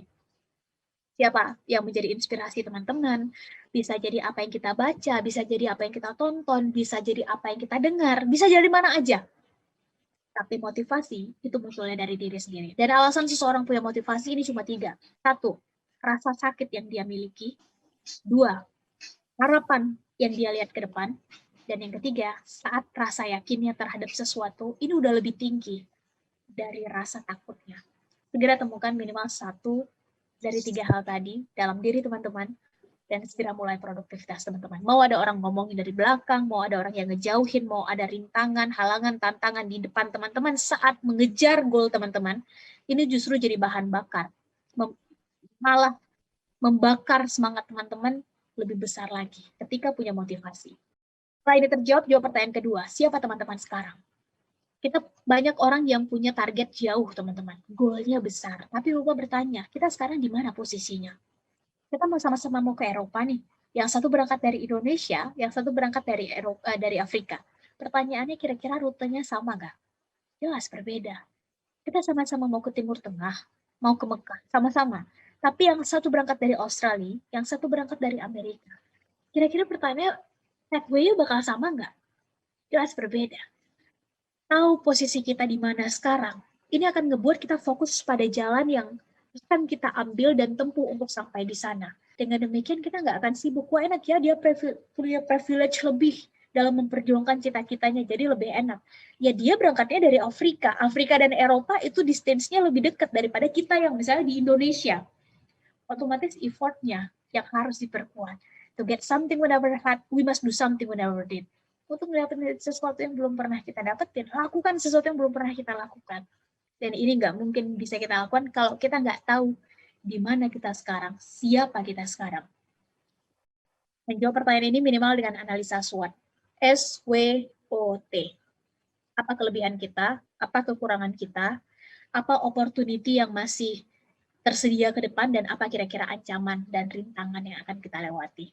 siapa yang menjadi inspirasi teman-teman, bisa jadi apa yang kita baca, bisa jadi apa yang kita tonton, bisa jadi apa yang kita dengar, bisa jadi mana aja. Tapi motivasi itu munculnya dari diri sendiri. Dan alasan seseorang punya motivasi ini cuma 3. 1, rasa sakit yang dia miliki. 2, harapan yang dia lihat ke depan. Dan yang ketiga, saat rasa yakinnya terhadap sesuatu, ini udah lebih tinggi dari rasa takutnya. Segera temukan minimal 1 dari 3 hal tadi dalam diri teman-teman, dan segera mulai produktivitas teman-teman. Mau ada orang ngomongin dari belakang, mau ada orang yang ngejauhin, mau ada rintangan, halangan, tantangan di depan teman-teman saat mengejar goal teman-teman, ini justru jadi bahan bakar. Malah membakar semangat teman-teman lebih besar lagi ketika punya motivasi. Setelah ini terjawab, jawab pertanyaan kedua, siapa teman-teman sekarang? Kita banyak orang yang punya target jauh, teman-teman. Goalnya besar, tapi lupa bertanya, kita sekarang di mana posisinya? Kita mau sama-sama mau ke Eropa nih. Yang satu berangkat dari Indonesia, yang satu berangkat dari Afrika. Pertanyaannya kira-kira rutenya sama nggak? Jelas berbeda. Kita sama-sama mau ke Timur Tengah, mau ke Mekah, sama-sama. Tapi yang satu berangkat dari Australia, yang satu berangkat dari Amerika. Kira-kira pertanyaannya, pathway-nya bakal sama nggak? Jelas berbeda. Tahu posisi kita di mana sekarang, ini akan ngebuat kita fokus pada jalan yang akan kita ambil dan tempuh untuk sampai di sana. Dengan demikian kita nggak akan sibuk. Wah enak ya, dia punya privilege lebih dalam memperjuangkan cita-citanya, jadi lebih enak. Ya dia berangkatnya dari Afrika. Afrika dan Eropa itu distance-nya lebih dekat daripada kita yang misalnya di Indonesia. Otomatis effortnya yang harus diperkuat. To get something we never had, we must do something we never did. Untuk mendapatkan sesuatu yang belum pernah kita dapetin, lakukan sesuatu yang belum pernah kita lakukan. Dan ini nggak mungkin bisa kita lakukan kalau kita nggak tahu di mana kita sekarang, siapa kita sekarang. Menjawab pertanyaan ini minimal dengan analisa SWOT. SWOT. Apa kelebihan kita, apa kekurangan kita, apa opportunity yang masih tersedia ke depan, dan apa kira-kira ancaman dan rintangan yang akan kita lewati.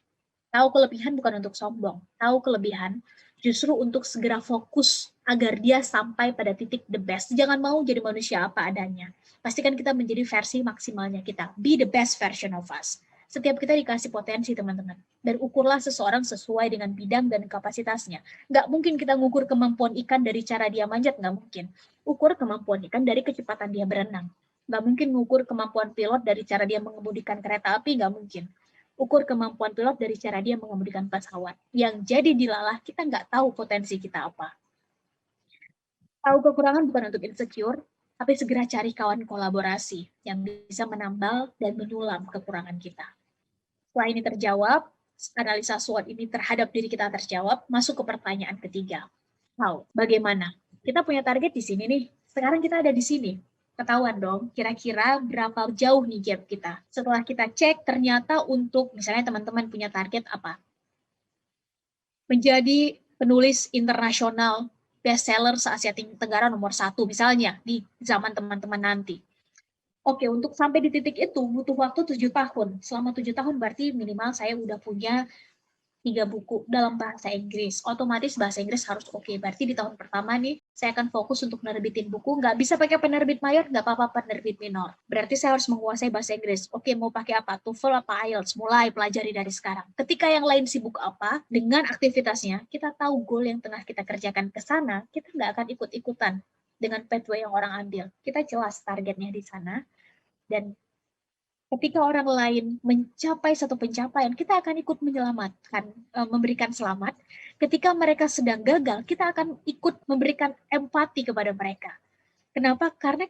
Tahu kelebihan bukan untuk sombong, tahu kelebihan justru untuk segera fokus agar dia sampai pada titik the best. Jangan mau jadi manusia apa adanya. Pastikan kita menjadi versi maksimalnya kita. Be the best version of us. Setiap kita dikasih potensi, teman-teman. Dan ukurlah seseorang sesuai dengan bidang dan kapasitasnya. Nggak mungkin kita ngukur kemampuan ikan dari cara dia manjat, nggak mungkin. Ukur kemampuan ikan dari kecepatan dia berenang. Nggak mungkin ngukur kemampuan pilot dari cara dia mengemudikan kereta api, nggak mungkin. Ukur kemampuan pilot dari cara dia mengemudikan pesawat. Yang jadi dilalah, kita nggak tahu potensi kita apa. Tahu kekurangan bukan untuk insecure, tapi segera cari kawan kolaborasi yang bisa menambal dan menulam kekurangan kita. Setelah ini terjawab, analisa SWOT ini terhadap diri kita terjawab, masuk ke pertanyaan ketiga. How? Bagaimana? Kita punya target di sini nih, sekarang kita ada di sini. Ketahuan dong, kira-kira berapa jauh nih gap kita. Setelah kita cek, ternyata untuk, misalnya teman-teman punya target apa? Menjadi penulis internasional bestseller se-Asia Tenggara nomor 1, misalnya, di zaman teman-teman nanti. Oke, untuk sampai di titik itu butuh waktu 7 tahun. Selama 7 tahun berarti minimal saya udah punya 3 buku dalam bahasa Inggris. Otomatis bahasa Inggris harus oke. Berarti di tahun pertama nih, saya akan fokus untuk nerbitin buku. Nggak bisa pakai penerbit mayor, nggak apa-apa penerbit minor. Berarti saya harus menguasai bahasa Inggris. Oke, mau pakai apa? TOEFL apa IELTS? Mulai pelajari dari sekarang. Ketika yang lain sibuk apa, dengan aktivitasnya, kita tahu goal yang tengah kita kerjakan ke sana, kita nggak akan ikut-ikutan dengan pathway yang orang ambil. Kita jelas targetnya di sana, dan ketika orang lain mencapai satu pencapaian, kita akan ikut menyelamatkan, memberikan selamat. Ketika mereka sedang gagal, kita akan ikut memberikan empati kepada mereka. Kenapa? Karena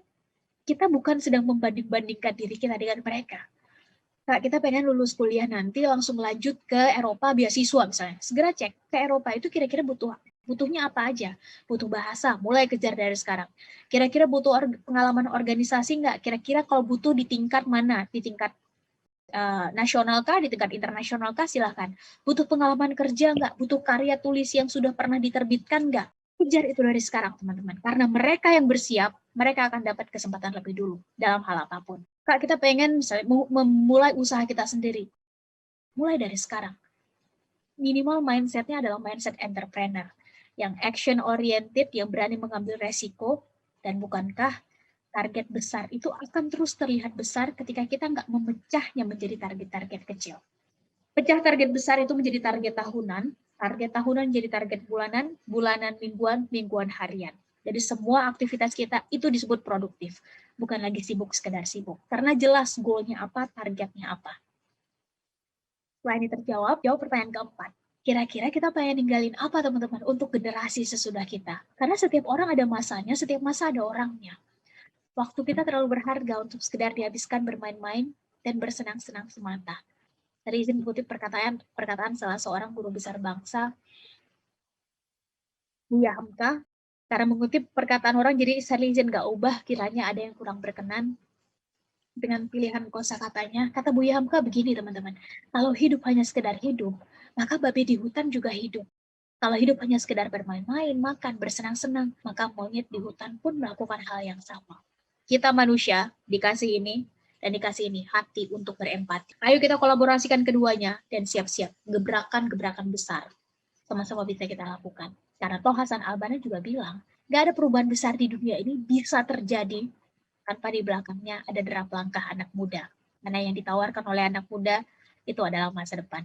kita bukan sedang membanding-bandingkan diri kita dengan mereka. Kalau kita pengen lulus kuliah nanti langsung lanjut ke Eropa beasiswa misalnya, segera cek ke Eropa itu kira-kira butuhnya apa aja. Butuh bahasa, mulai kejar dari sekarang. Kira-kira butuh pengalaman organisasi nggak? Kira-kira kalau butuh di tingkat mana? Di tingkat nasional kah? Di tingkat internasional kah? Silahkan. Butuh pengalaman kerja nggak? Butuh karya tulis yang sudah pernah diterbitkan nggak? Kejar itu dari sekarang, teman-teman. Karena mereka yang bersiap, mereka akan dapat kesempatan lebih dulu dalam hal apapun. Kak, kita pengen misalnya memulai usaha kita sendiri. Mulai dari sekarang. Minimal mindset-nya adalah mindset entrepreneur. Yang action-oriented, yang berani mengambil resiko, dan bukankah target besar itu akan terus terlihat besar ketika kita nggak memecahnya menjadi target-target kecil. Pecah target besar itu menjadi target tahunan jadi target bulanan, mingguan, harian. Jadi semua aktivitas kita itu disebut produktif, bukan lagi sibuk sekedar sibuk. Karena jelas goalnya apa, targetnya apa. Setelah ini terjawab, jawab pertanyaan keempat. Kira-kira kita pengen ninggalin apa teman-teman untuk generasi sesudah kita? Karena setiap orang ada masanya, setiap masa ada orangnya. Waktu kita terlalu berharga untuk sekedar dihabiskan bermain-main dan bersenang-senang semata. Tadi izin mengutip perkataan salah seorang guru besar bangsa, Buya Hamka. Karena mengutip perkataan orang, jadi saya izin nggak ubah kiranya ada yang kurang berkenan dengan pilihan kosakatanya. Kata Buya Hamka begini teman-teman, kalau hidup hanya sekedar hidup, maka babi di hutan juga hidup. Kalau hidup hanya sekedar bermain-main, makan, bersenang-senang, maka monyet di hutan pun melakukan hal yang sama. Kita manusia dikasih ini dan dikasih ini hati untuk berempati. Ayo kita kolaborasikan keduanya dan siap-siap gebrakan-gebrakan besar sama-sama bisa kita lakukan. Karena toh Hasan Al-Banna juga bilang, gak ada perubahan besar di dunia ini bisa terjadi tanpa di belakangnya ada derap langkah anak muda. Karena yang ditawarkan oleh anak muda itu adalah masa depan.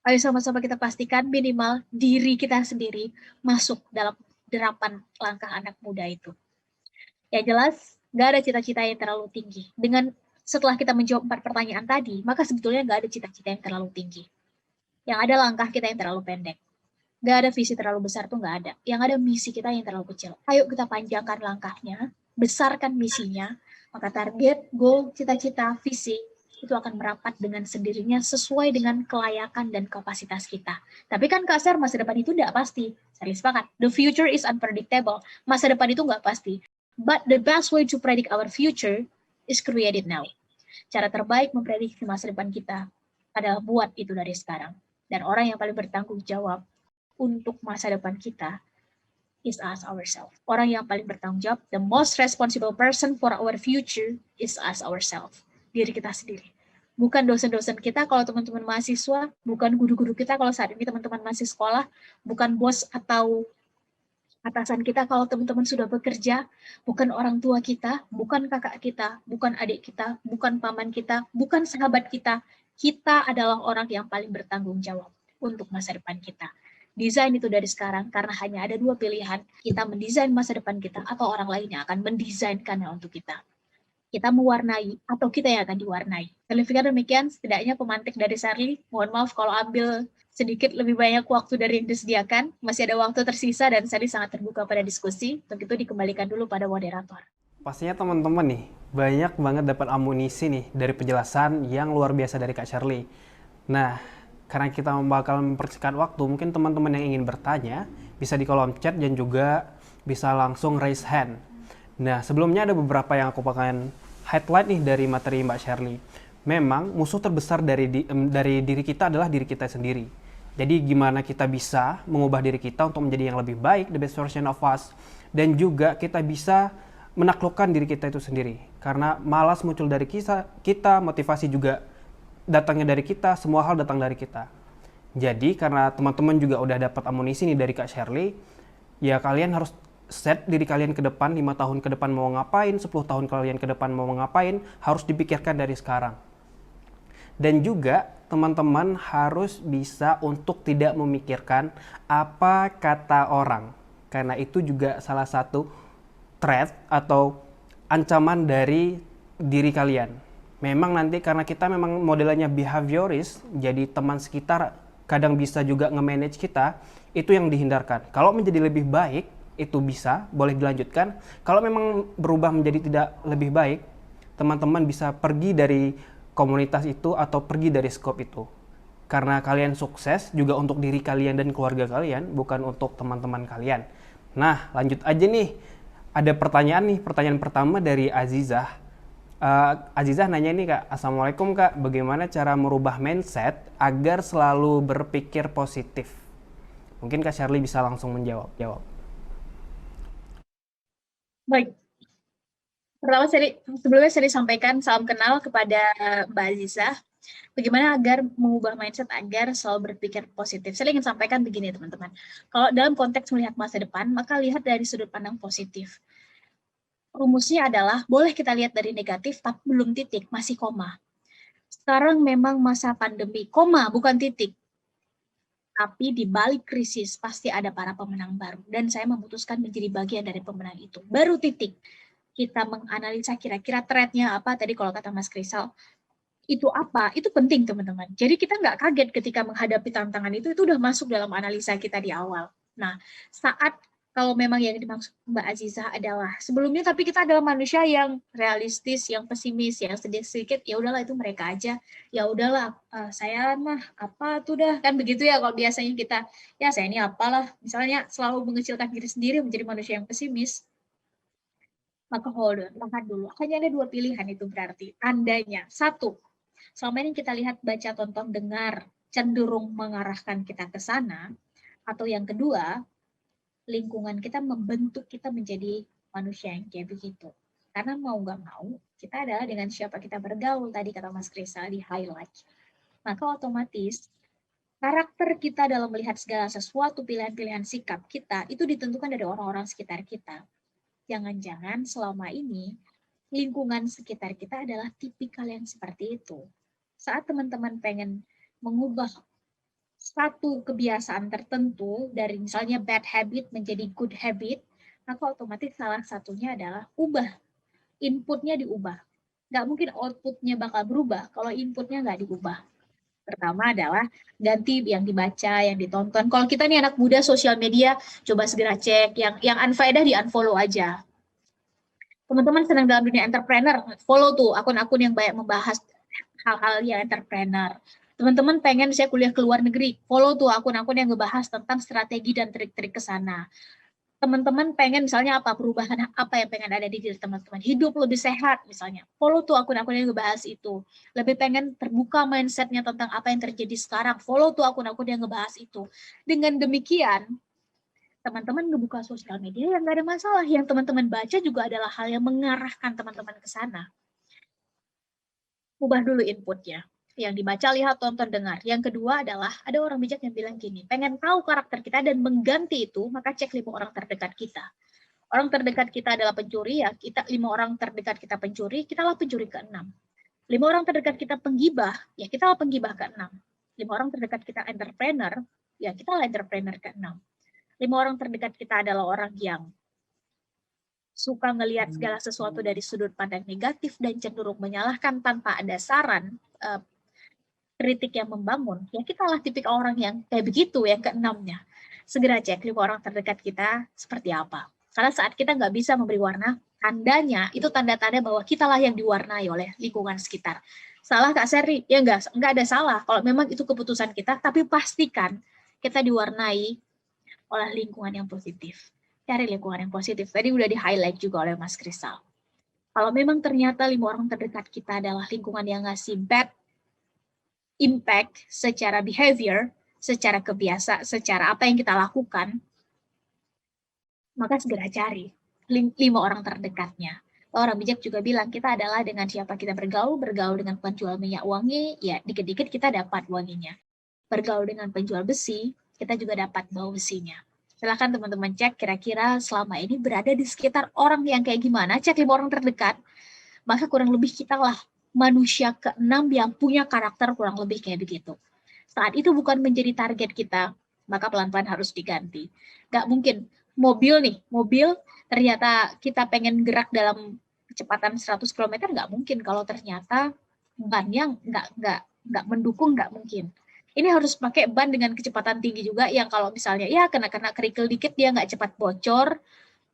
Ayo sama-sama kita pastikan minimal diri kita sendiri masuk dalam derapan langkah anak muda itu. Ya jelas, gak ada cita-cita yang terlalu tinggi. Dengan setelah kita menjawab 4 pertanyaan tadi, maka sebetulnya nggak ada cita-cita yang terlalu tinggi. Yang ada langkah kita yang terlalu pendek. Nggak ada visi terlalu besar tuh nggak ada. Yang ada misi kita yang terlalu kecil. Ayo kita panjangkan langkahnya, besarkan misinya, maka target, goal, cita-cita, visi itu akan merapat dengan sendirinya sesuai dengan kelayakan dan kapasitas kita. Tapi kan Kak Ser, masa depan itu tidak pasti. Saya sepakat. The future is unpredictable. Masa depan itu nggak pasti. But the best way to predict our future is created now. Cara terbaik memprediksi masa depan kita adalah buat itu dari sekarang. Dan orang yang paling bertanggung jawab untuk masa depan kita is us ourselves. Orang yang paling bertanggung jawab, the most responsible person for our future is us ourselves. Diri kita sendiri. Bukan dosen-dosen kita kalau teman-teman mahasiswa, bukan guru-guru kita kalau saat ini teman-teman masih sekolah, bukan bos atau atasan kita kalau teman-teman sudah bekerja, bukan orang tua kita, bukan kakak kita, bukan adik kita, bukan paman kita, bukan sahabat kita. Kita adalah orang yang paling bertanggung jawab untuk masa depan kita. Desain itu dari sekarang, karena hanya ada 2 pilihan, kita mendesain masa depan kita atau orang lain yang akan mendesainkannya untuk kita. Kita mewarnai atau kita yang akan diwarnai. Saya pikir demikian, setidaknya pemantik dari Charlie. Mohon maaf kalau ambil sedikit lebih banyak waktu dari yang disediakan. Masih ada waktu tersisa dan Charlie sangat terbuka pada diskusi. Untuk itu dikembalikan dulu pada moderator. Pastinya teman-teman nih, banyak banget dapat amunisi nih dari penjelasan yang luar biasa dari Kak Charlie. Nah, karena kita bakal mempersingkat waktu, mungkin teman-teman yang ingin bertanya bisa di kolom chat dan juga bisa langsung raise hand. Nah, sebelumnya ada beberapa yang aku akan highlight nih dari materi Mbak Charlie. Memang musuh terbesar dari diri kita adalah diri kita sendiri. Jadi gimana kita bisa mengubah diri kita untuk menjadi yang lebih baik, the best version of us. Dan juga kita bisa menaklukkan diri kita itu sendiri. Karena malas muncul dari kita, motivasi juga datangnya dari kita, semua hal datang dari kita. Jadi karena teman-teman juga udah dapat amunisi nih dari Kak Charlie, ya kalian harus set diri kalian ke depan, 5 tahun ke depan mau ngapain, 10 tahun kalian ke depan mau ngapain, harus dipikirkan dari sekarang. Dan juga teman-teman harus bisa untuk tidak memikirkan apa kata orang. Karena itu juga salah satu threat atau ancaman dari diri kalian. Memang nanti karena kita memang modelnya behavioris, jadi teman sekitar kadang bisa juga nge-manage kita, itu yang dihindarkan. Kalau menjadi lebih baik, itu bisa, boleh dilanjutkan. Kalau memang berubah menjadi tidak lebih baik, teman-teman bisa pergi dari komunitas itu atau pergi dari skop itu. Karena kalian sukses juga untuk diri kalian dan keluarga kalian, bukan untuk teman-teman kalian. Nah, lanjut aja nih. Ada pertanyaan nih, pertanyaan pertama dari Azizah. Azizah nanya nih Kak, Assalamualaikum Kak, bagaimana cara merubah mindset agar selalu berpikir positif? Mungkin Kak Charlie bisa langsung menjawab. Baik. Pertama, sebelumnya saya sampaikan salam kenal kepada Mbak Azizah. Bagaimana agar mengubah mindset agar selalu berpikir positif. Saya ingin sampaikan begini teman-teman. Kalau dalam konteks melihat masa depan, maka lihat dari sudut pandang positif. Rumusnya adalah, boleh kita lihat dari negatif, tapi belum titik, masih koma. Sekarang memang masa pandemi, koma, bukan titik. Tapi di balik krisis pasti ada para pemenang baru. Dan saya memutuskan menjadi bagian dari pemenang itu. Baru titik. Kita menganalisa kira-kira threat-nya apa, tadi kalau kata Mas Krisal, itu apa, itu penting teman-teman. Jadi kita nggak kaget ketika menghadapi tantangan itu udah masuk dalam analisa kita di awal. Nah, saat kalau memang yang dimaksud Mbak Azizah adalah sebelumnya, tapi kita adalah manusia yang realistis, yang pesimis, yang sedikit ya udahlah itu mereka aja, ya udahlah saya mah apa tuh dah, kan begitu ya kalau biasanya kita, ya saya ini apalah, misalnya selalu mengecilkan diri sendiri menjadi manusia yang pesimis. Maka hold on, tahan dulu. Hanya ada 2 pilihan itu berarti, tandanya. 1, selama ini kita lihat, baca, tonton, dengar, cenderung mengarahkan kita ke sana, atau yang kedua, lingkungan kita membentuk kita menjadi manusia yang kayak begitu. Karena mau nggak mau, kita adalah dengan siapa kita bergaul, tadi kata Mas Krisa di highlight. Maka otomatis, karakter kita dalam melihat segala sesuatu, pilihan-pilihan sikap kita, itu ditentukan dari orang-orang sekitar kita. Jangan-jangan selama ini, lingkungan sekitar kita adalah tipikal yang seperti itu. Saat teman-teman pengen mengubah satu kebiasaan tertentu dari misalnya bad habit menjadi good habit, maka otomatis salah satunya adalah ubah. Inputnya diubah. Nggak mungkin outputnya bakal berubah kalau inputnya nggak diubah. Pertama adalah ganti yang dibaca, yang ditonton. Kalau kita nih anak muda sosial media, coba segera cek yang unfaedah di unfollow aja. Teman-teman senang dalam dunia entrepreneur, follow tuh akun-akun yang banyak membahas hal-hal yang entrepreneur. Teman-teman pengen saya kuliah ke luar negeri, follow tuh akun-akun yang ngebahas tentang strategi dan trik-trik ke sana. Teman-teman pengen misalnya apa, perubahan apa yang pengen ada di diri teman-teman, hidup lebih sehat misalnya, follow tuh akun-akun yang ngebahas itu. Lebih pengen terbuka mindsetnya tentang apa yang terjadi sekarang, follow tuh akun-akun yang ngebahas itu. Dengan demikian, teman-teman ngebuka sosial media yang nggak ada masalah, yang teman-teman baca juga adalah hal yang mengarahkan teman-teman ke sana. Ubah dulu inputnya. Yang dibaca, lihat, tonton, dengar. Yang kedua adalah, ada orang bijak yang bilang gini, pengen tahu karakter kita dan mengganti itu, maka cek 5 orang terdekat kita. Orang terdekat kita adalah pencuri, ya kita 5 orang terdekat kita pencuri, kitalah pencuri ke-6. 5 orang terdekat kita penggibah, ya kitalah penggibah ke-6. 5 orang terdekat kita entrepreneur, ya kitalah entrepreneur ke-6. 5 orang terdekat kita adalah orang yang suka ngelihat segala sesuatu dari sudut pandang negatif dan cenderung menyalahkan tanpa ada saran, kritik yang membangun, ya kita lah tipikal orang yang kayak begitu, yang keenamnya. Segera cek 5 orang terdekat kita seperti apa. Karena saat kita nggak bisa memberi warna, tandanya itu tanda-tanda bahwa kitalah yang diwarnai oleh lingkungan sekitar. Salah Kak Seri? Ya nggak ada salah. Kalau memang itu keputusan kita, tapi pastikan kita diwarnai oleh lingkungan yang positif. Cari lingkungan yang positif. Tadi udah di-highlight juga oleh Mas Kristal. Kalau memang ternyata 5 orang terdekat kita adalah lingkungan yang ngasih bad impact secara behavior, secara kebiasaan, secara apa yang kita lakukan, maka segera cari 5 orang terdekatnya. Orang bijak juga bilang kita adalah dengan siapa kita bergaul dengan penjual minyak wangi, ya dikit-dikit kita dapat wanginya. Bergaul dengan penjual besi, kita juga dapat bau besinya. Silahkan teman-teman cek kira-kira selama ini berada di sekitar orang yang kayak gimana, cek 5 orang terdekat, maka kurang lebih kita lah manusia ke-6 yang punya karakter kurang lebih kayak begitu. Saat itu bukan menjadi target kita, maka pelan-pelan harus diganti. Nggak mungkin mobil ternyata kita pengen gerak dalam kecepatan 100 km, nggak mungkin kalau ternyata bannya nggak mendukung, nggak mungkin. Ini harus pakai ban dengan kecepatan tinggi juga yang kalau misalnya ya kena kerikil dikit dia nggak cepat bocor,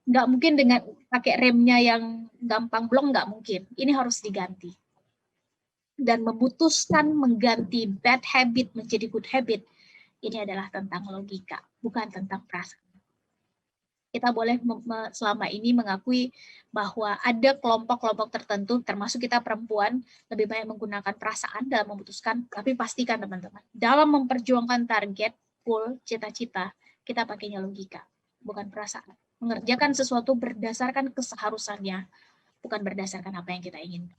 nggak mungkin dengan pakai remnya yang gampang blong, nggak mungkin. Ini harus diganti. Dan memutuskan mengganti bad habit menjadi good habit, ini adalah tentang logika, bukan tentang perasaan. Kita boleh selama ini mengakui bahwa ada kelompok-kelompok tertentu, termasuk kita perempuan, lebih banyak menggunakan perasaan dalam memutuskan, tapi pastikan teman-teman, dalam memperjuangkan target, goal, cita-cita, kita pakainya logika, bukan perasaan. Mengerjakan sesuatu berdasarkan keseharusannya, bukan berdasarkan apa yang kita ingin.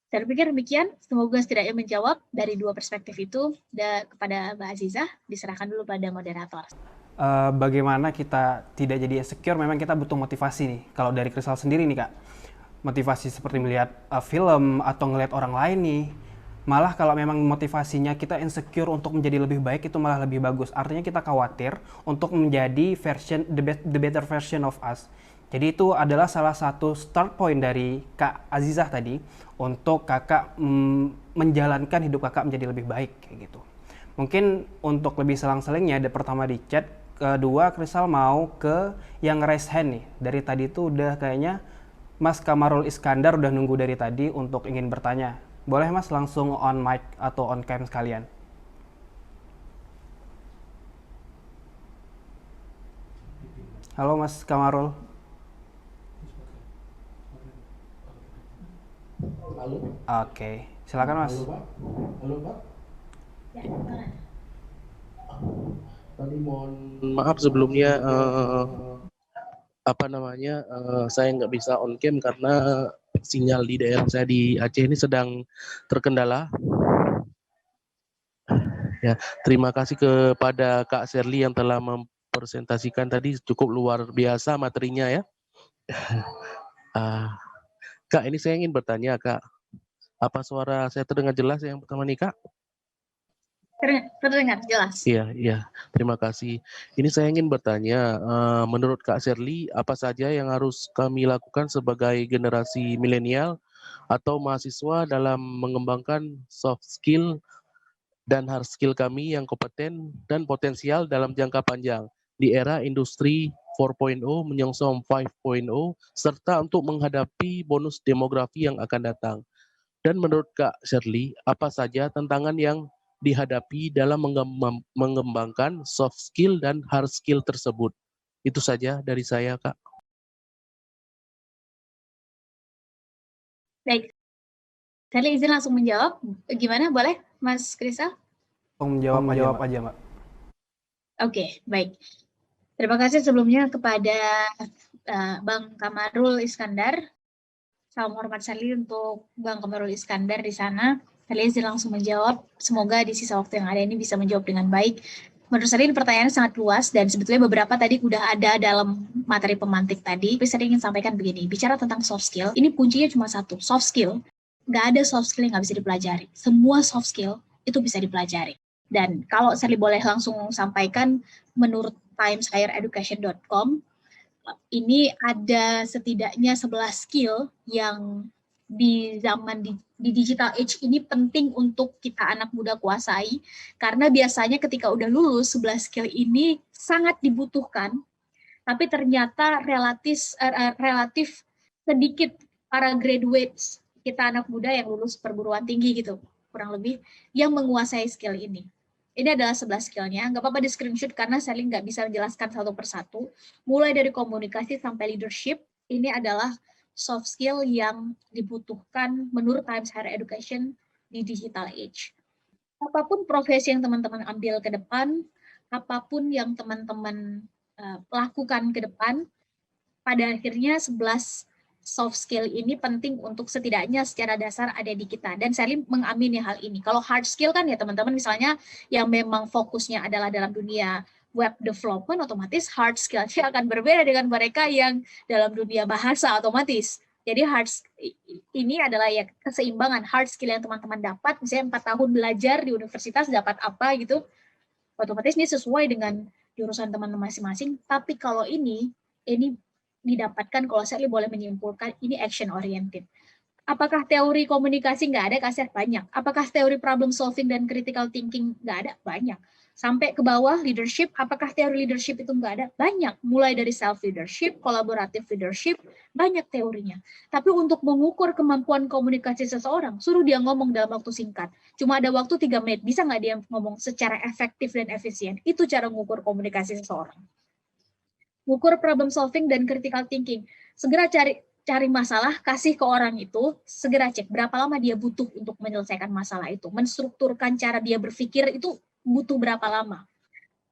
Saya pikir demikian, semoga setidaknya menjawab dari 2 perspektif itu. Kepada Mbak Azizah, diserahkan dulu pada moderator. Bagaimana kita tidak jadi insecure, memang kita butuh motivasi nih. Kalau dari Kristal sendiri nih Kak, motivasi seperti melihat film atau ngelihat orang lain nih, malah kalau memang motivasinya kita insecure untuk menjadi lebih baik, itu malah lebih bagus. Artinya kita khawatir untuk menjadi the better version of us. Jadi itu adalah salah satu start point dari Kak Azizah tadi untuk kakak menjalankan hidup kakak menjadi lebih baik kayak gitu. Mungkin untuk lebih selang-selingnya, pertama di chat, kedua Kristal mau ke yang raise hand nih. Dari tadi itu udah kayaknya Mas Kamarul Iskandar udah nunggu dari tadi untuk ingin bertanya. Boleh Mas langsung on mic atau on cam sekalian. Halo Mas Kamarul. Halo. Oke, silakan Mas. Halo Pak. Halo Pak. Tadi mohon maaf sebelumnya saya nggak bisa on cam karena sinyal di daerah saya di Aceh ini sedang terkendala. Ya, terima kasih kepada Kak Sherly yang telah mempresentasikan tadi, cukup luar biasa materinya ya. Kak, ini saya ingin bertanya Kak, apa suara saya terdengar jelas yang pertama nih Kak? Terdengar jelas. Iya. Terima kasih. Ini saya ingin bertanya, menurut Kak Sherly, apa saja yang harus kami lakukan sebagai generasi milenial atau mahasiswa dalam mengembangkan soft skill dan hard skill kami yang kompeten dan potensial dalam jangka panjang di era industri 4.0 menyongsong 5.0 serta untuk menghadapi bonus demografi yang akan datang. Dan menurut Kak Shirley, apa saja tantangan yang dihadapi dalam mengembangkan soft skill dan hard skill tersebut? Itu saja dari saya, Kak. Baik, Shirley izin langsung menjawab. Gimana, boleh Mas Krisal? Menjawab aja, Mbak. Oke, baik. Terima kasih sebelumnya kepada Bang Kamarul Iskandar. Salam hormat Shirley untuk Bang Kamarul Iskandar di sana. Shirley izin langsung menjawab. Semoga di sisa waktu yang ada ini bisa menjawab dengan baik. Menurut Shirley ini pertanyaannya sangat luas dan sebetulnya beberapa tadi udah ada dalam materi pemantik tadi. Tapi Shirley ingin sampaikan begini, bicara tentang soft skill, ini kuncinya cuma satu, soft skill. Nggak ada soft skill yang nggak bisa dipelajari. Semua soft skill itu bisa dipelajari. Dan kalau Shirley boleh langsung sampaikan, menurut timeshighereducation.com, ini ada setidaknya 11 skill yang di zaman di digital age ini penting untuk kita anak muda kuasai, karena biasanya ketika udah lulus 11 skill ini sangat dibutuhkan, tapi ternyata relatif sedikit para graduates kita anak muda yang lulus perguruan tinggi gitu, kurang lebih, yang menguasai skill ini. Ini adalah 11 skillnya, nggak apa-apa di screenshot karena Shirley nggak bisa menjelaskan satu persatu. Mulai dari komunikasi sampai leadership, ini adalah soft skill yang dibutuhkan menurut Times Higher Education di digital age. Apapun profesi yang teman-teman ambil ke depan, apapun yang teman-teman lakukan ke depan, pada akhirnya 11 soft skill ini penting untuk setidaknya secara dasar ada di kita. Dan Shirley mengamini hal ini. Kalau hard skill kan ya teman-teman misalnya yang memang fokusnya adalah dalam dunia web development, otomatis hard skill-nya akan berbeda dengan mereka yang dalam dunia bahasa otomatis. Jadi ini adalah ya keseimbangan hard skill yang teman-teman dapat, misalnya 4 tahun belajar di universitas dapat apa gitu, otomatis ini sesuai dengan jurusan teman-teman masing-masing. Tapi kalau ini didapatkan, kalau saya boleh menyimpulkan, ini action oriented. Apakah teori komunikasi nggak ada? Kasih banyak. Apakah teori problem solving dan critical thinking nggak ada? Banyak. Sampai ke bawah leadership, apakah teori leadership itu nggak ada? Banyak. Mulai dari self leadership, collaborative leadership, banyak teorinya. Tapi untuk mengukur kemampuan komunikasi seseorang, suruh dia ngomong dalam waktu singkat. Cuma ada waktu 3 menit, bisa nggak dia ngomong secara efektif dan efisien? Itu cara mengukur komunikasi seseorang. Ukur problem solving dan critical thinking. Segera cari masalah, kasih ke orang itu, segera cek berapa lama dia butuh untuk menyelesaikan masalah itu. Menstrukturkan cara dia berpikir itu butuh berapa lama.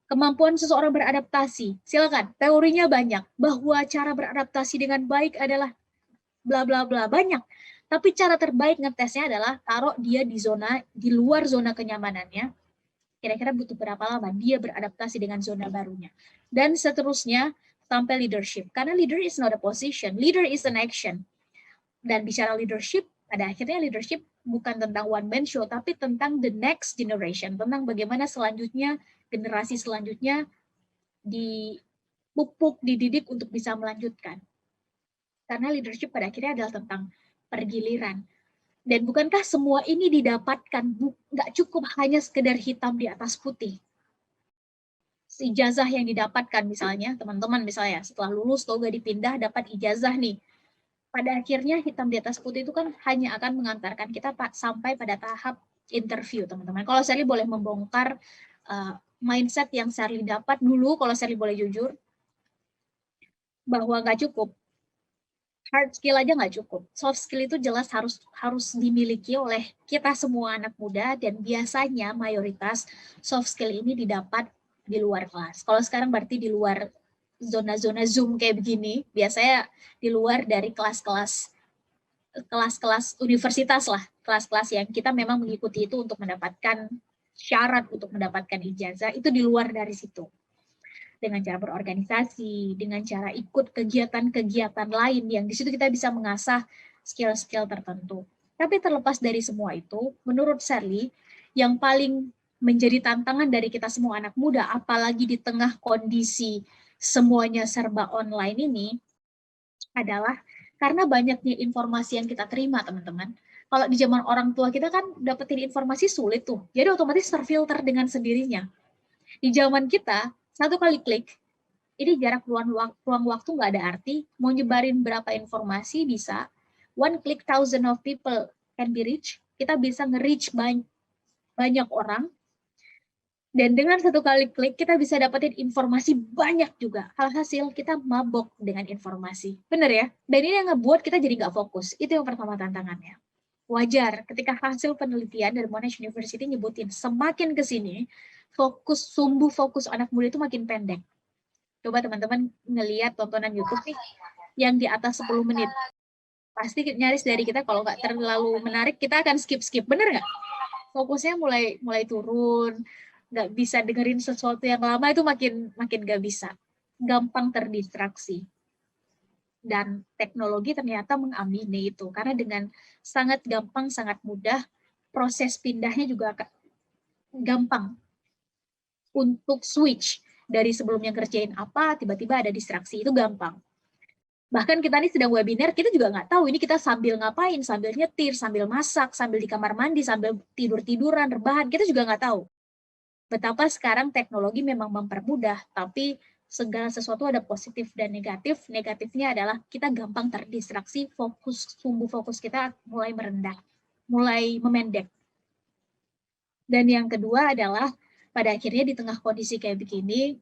Kemampuan seseorang beradaptasi. Silakan, teorinya banyak. Bahwa cara beradaptasi dengan baik adalah bla bla bla, banyak. Tapi cara terbaik ngetesnya adalah taruh dia di luar zona kenyamanannya. Kira-kira butuh berapa lama dia beradaptasi dengan zona barunya. Dan seterusnya sampai leadership. Karena leader is not a position, leader is an action. Dan bicara leadership, pada akhirnya leadership bukan tentang one man show, tapi tentang the next generation, tentang bagaimana selanjutnya, generasi selanjutnya dipupuk, dididik untuk bisa melanjutkan. Karena leadership pada akhirnya adalah tentang pergiliran. Dan bukankah semua ini didapatkan, nggak cukup hanya sekedar hitam di atas putih. Ijazah yang didapatkan misalnya, teman-teman misalnya setelah lulus toga dipindah dapat ijazah nih. Pada akhirnya hitam di atas putih itu kan hanya akan mengantarkan kita sampai pada tahap interview, teman-teman. Kalau Shirley boleh membongkar mindset yang Shirley dapat dulu, kalau Shirley boleh jujur, bahwa nggak cukup. Hard skill aja nggak cukup. Soft skill itu jelas harus dimiliki oleh kita semua anak muda, dan biasanya mayoritas soft skill ini didapat di luar kelas. Kalau sekarang berarti di luar zona-zona Zoom kayak begini, biasanya di luar dari kelas-kelas universitas lah, kelas-kelas yang kita memang mengikuti itu untuk mendapatkan syarat untuk mendapatkan ijazah, itu di luar dari situ. Dengan cara berorganisasi, dengan cara ikut kegiatan-kegiatan lain yang di situ kita bisa mengasah skill-skill tertentu. Tapi terlepas dari semua itu, menurut Shirley, yang paling menjadi tantangan dari kita semua anak muda, apalagi di tengah kondisi semuanya serba online ini, adalah Karena banyaknya informasi yang kita terima, teman-teman. Kalau di zaman orang tua kita kan dapetin informasi sulit tuh. Jadi otomatis terfilter dengan sendirinya. Di zaman kita, satu kali klik, ini jarak ruang waktu nggak ada arti. Mau nyebarin berapa informasi bisa. One click, thousand of people can be reached. Kita bisa nge-reach banyak orang. Dan dengan satu kali klik, kita bisa dapetin informasi banyak juga. Alhasil, kita mabok dengan informasi. Bener ya? Dan ini yang ngebuat kita jadi nggak fokus. Itu yang pertama tantangannya. Wajar, ketika hasil penelitian dari Monash University nyebutin, semakin ke sini, sumbu fokus anak muda itu makin pendek. Coba teman-teman ngelihat tontonan YouTube nih, yang di atas 10 menit. Pasti nyaris dari kita, kalau nggak terlalu menarik, kita akan skip-skip. Bener nggak? Fokusnya mulai turun, nggak bisa dengerin sesuatu yang lama itu makin nggak bisa, gampang terdistraksi. Dan teknologi ternyata mengamini itu, karena dengan sangat gampang, sangat mudah, proses pindahnya juga gampang untuk switch dari sebelumnya kerjain apa, tiba-tiba ada distraksi, itu gampang. Bahkan kita ini sedang webinar, kita juga nggak tahu ini kita sambil ngapain, sambil nyetir, sambil masak, sambil di kamar mandi, sambil tidur-tiduran, rebahan, kita juga nggak tahu. Betapa sekarang teknologi memang mempermudah, tapi segala sesuatu ada positif dan negatif. Negatifnya adalah kita gampang terdistraksi, sumbu fokus kita mulai merendah, mulai memendek. Dan yang kedua adalah pada akhirnya di tengah kondisi kayak begini,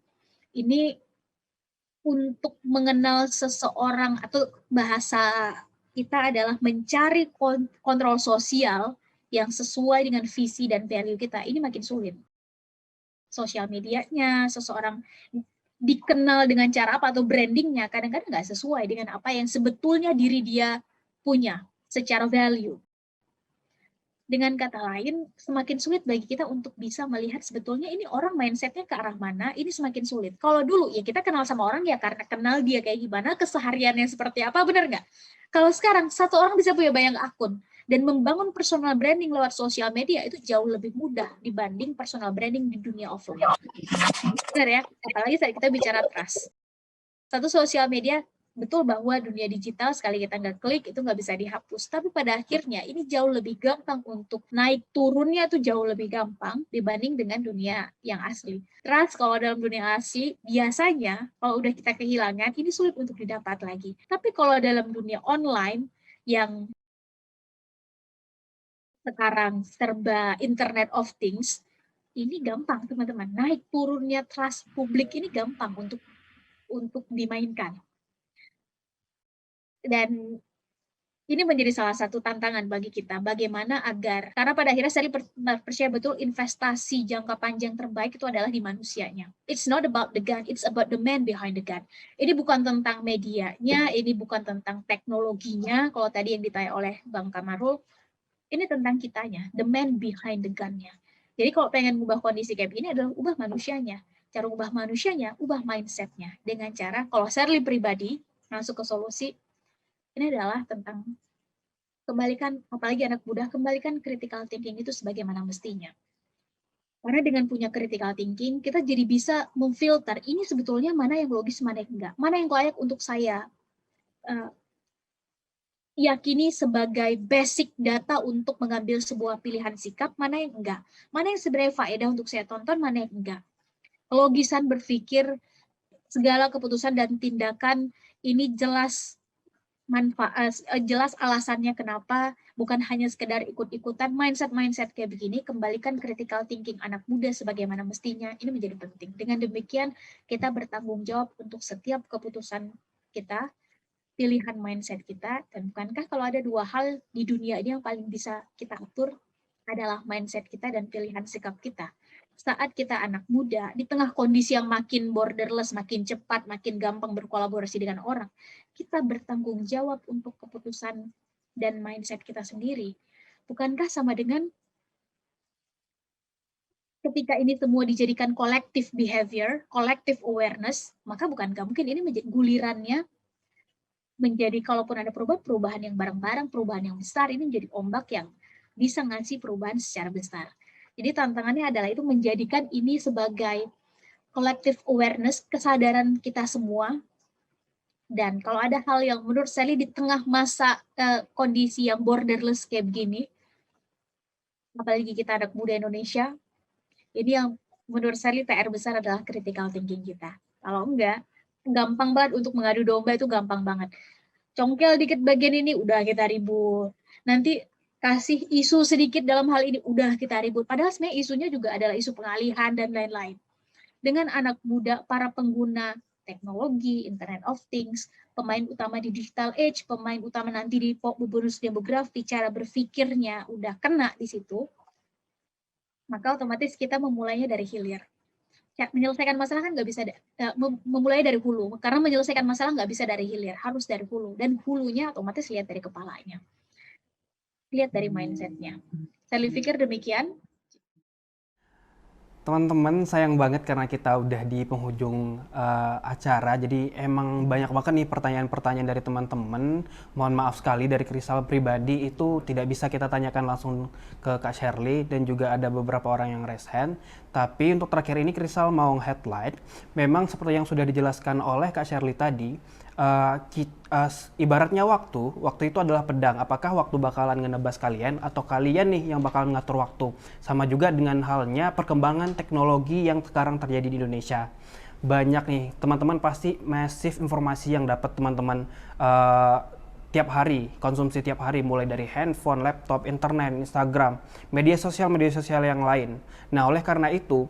ini untuk mengenal seseorang atau bahasa kita adalah mencari kontrol sosial yang sesuai dengan visi dan value kita, ini makin sulit. Sosial medianya, seseorang dikenal dengan cara apa atau brandingnya kadang-kadang nggak sesuai dengan apa yang sebetulnya diri dia punya secara value. Dengan kata lain, semakin sulit bagi kita untuk bisa melihat sebetulnya ini orang mindsetnya ke arah mana, ini semakin sulit. Kalau dulu ya kita kenal sama orang ya karena kenal dia kayak gimana, kesehariannya seperti apa, benar nggak? Kalau sekarang satu orang bisa punya banyak akun, dan membangun personal branding lewat sosial media itu jauh lebih mudah dibanding personal branding di dunia offline. Benar ya? Apalagi saat kita bicara trust. Satu sosial media, betul bahwa dunia digital sekali kita nggak klik itu nggak bisa dihapus. Tapi pada akhirnya ini jauh lebih gampang untuk naik turunnya tuh jauh lebih gampang dibanding dengan dunia yang asli. Trust kalau dalam dunia asli biasanya kalau udah kita kehilangan ini sulit untuk didapat lagi. Tapi kalau dalam dunia online yang sekarang serba Internet of Things, ini gampang teman-teman. Naik turunnya trust publik ini gampang untuk dimainkan. Dan ini menjadi salah satu tantangan bagi kita, bagaimana agar, karena pada akhirnya saya percaya betul investasi jangka panjang terbaik itu adalah di manusianya. It's not about the gun, it's about the man behind the gun. Ini bukan tentang medianya, ini bukan tentang teknologinya, kalau tadi yang ditanya oleh Bang Kamarul, ini tentang kitanya, the man behind the gun-nya. Jadi kalau pengen ubah kondisi kayak begini adalah ubah manusianya. Cara ubah manusianya, ubah mindset-nya. Dengan cara, kalau Shirley pribadi, masuk ke solusi, ini adalah tentang kembalikan, apalagi anak muda, kembalikan critical thinking itu sebagaimana mestinya. Karena dengan punya critical thinking, kita jadi bisa memfilter, ini sebetulnya mana yang logis, mana yang enggak. Mana yang layak untuk saya yakini sebagai basic data untuk mengambil sebuah pilihan sikap, mana yang enggak. Mana yang sebenarnya faedah untuk saya tonton, mana yang enggak. Kelogisan berpikir, segala keputusan dan tindakan ini jelas jelas alasannya kenapa, bukan hanya sekedar ikut-ikutan. Mindset kayak begini, kembalikan critical thinking anak muda sebagaimana mestinya, ini menjadi penting. Dengan demikian kita bertanggung jawab untuk setiap keputusan kita, pilihan mindset kita, dan bukankah kalau ada dua hal di dunia ini yang paling bisa kita atur adalah mindset kita dan pilihan sikap kita. Saat kita anak muda, di tengah kondisi yang makin borderless, makin cepat, makin gampang berkolaborasi dengan orang, kita bertanggung jawab untuk keputusan dan mindset kita sendiri. Bukankah sama dengan ketika ini semua dijadikan collective behavior, collective awareness, maka bukankah mungkin ini menjadi gulirannya menjadi, kalaupun ada perubahan yang bareng-bareng, perubahan yang besar, ini menjadi ombak yang bisa ngasih perubahan secara besar. Jadi tantangannya adalah itu menjadikan ini sebagai collective awareness, kesadaran kita semua, Dan kalau ada hal yang menurut Sally di tengah masa kondisi yang borderless kayak begini, apalagi kita anak muda Indonesia, ini yang menurut Sally PR besar adalah critical thinking kita. Kalau enggak, gampang banget untuk mengadu domba, itu gampang banget. Congkel dikit bagian ini, udah kita ribut. Nanti kasih isu sedikit dalam hal ini, udah kita ribut. Padahal sebenarnya isunya juga adalah isu pengalihan dan lain-lain. Dengan anak muda, para pengguna teknologi, Internet of Things, pemain utama di digital age, pemain utama nanti di bonus demografi, cara berpikirnya udah kena di situ, maka otomatis kita memulainya dari hilir. Menyelesaikan masalah kan nggak bisa memulai dari hulu, karena menyelesaikan masalah nggak bisa dari hilir, harus dari hulu, dan hulunya otomatis lihat dari kepalanya, lihat dari mindsetnya. Saya pikir demikian. Teman-teman, sayang banget karena kita udah di penghujung acara, jadi emang banyak banget nih pertanyaan-pertanyaan dari teman-teman. Mohon maaf sekali, dari Krisal pribadi itu tidak bisa kita tanyakan langsung ke Kak Shirley, dan juga ada beberapa orang yang raise hand. Tapi untuk terakhir ini Krisal mau headlight, memang seperti yang sudah dijelaskan oleh Kak Shirley tadi, ibaratnya waktu itu adalah pedang. Apakah waktu bakalan ngenebas kalian atau kalian nih yang bakalan ngatur waktu? Sama juga dengan halnya perkembangan teknologi yang sekarang terjadi di Indonesia. Banyak nih teman-teman, pasti massive informasi yang dapat teman-teman tiap hari, konsumsi tiap hari, mulai dari handphone, laptop, internet, Instagram, media sosial yang lain. Nah, oleh karena itu,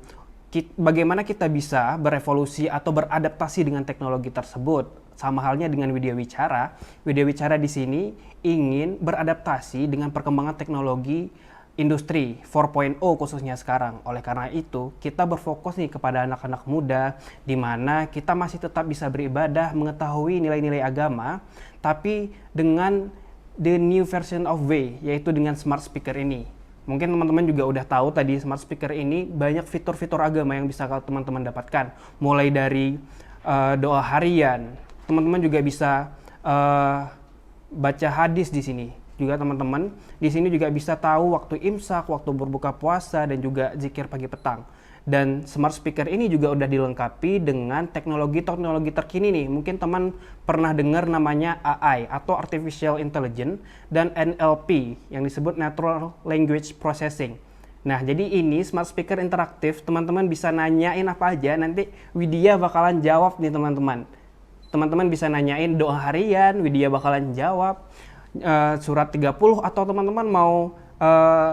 bagaimana kita bisa berevolusi atau beradaptasi dengan teknologi tersebut? Sama halnya dengan Widya Wicara. Widya Wicara di sini ingin beradaptasi dengan perkembangan teknologi industri 4.0 khususnya sekarang. Oleh karena itu, kita berfokus nih kepada anak-anak muda, di mana kita masih tetap bisa beribadah, mengetahui nilai-nilai agama, tapi dengan the new version of way, yaitu dengan smart speaker ini. Mungkin teman-teman juga udah tahu tadi, smart speaker ini banyak fitur-fitur agama yang bisa teman-teman dapatkan. Mulai dari doa harian, teman-teman juga bisa baca hadis di sini. Juga teman-teman di sini juga bisa tahu waktu imsak, waktu berbuka puasa, dan juga zikir pagi petang. Dan smart speaker ini juga udah dilengkapi dengan teknologi-teknologi terkini nih. Mungkin teman pernah dengar namanya AI atau Artificial Intelligence dan NLP yang disebut Natural Language Processing. Nah, jadi ini smart speaker interaktif, teman-teman bisa nanyain apa aja, nanti Widya bakalan jawab nih teman-teman. Teman-teman bisa nanyain doa harian, Widya bakalan jawab, surat 30, atau teman-teman mau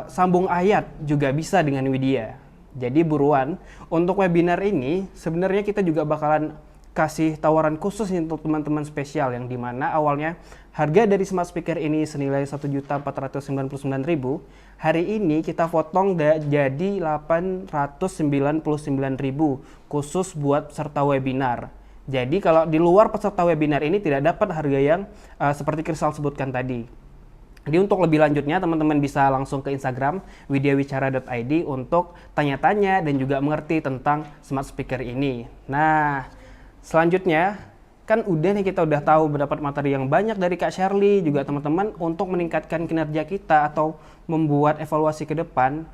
sambung ayat juga bisa dengan Widya. Jadi buruan, untuk webinar ini sebenarnya kita juga bakalan kasih tawaran khusus untuk teman-teman spesial, yang dimana awalnya harga dari smart speaker ini senilai 1.499.000. Hari ini kita potong jadi 899.000 khusus buat peserta webinar. Jadi kalau di luar peserta webinar ini tidak dapat harga yang seperti Krisal sebutkan tadi. Jadi untuk lebih lanjutnya teman-teman bisa langsung ke Instagram widyawicara.id untuk tanya-tanya dan juga mengerti tentang smart speaker ini. Nah, selanjutnya kan udah nih, kita udah tahu mendapat materi yang banyak dari Kak Shirley, juga teman-teman untuk meningkatkan kinerja kita atau membuat evaluasi ke depan.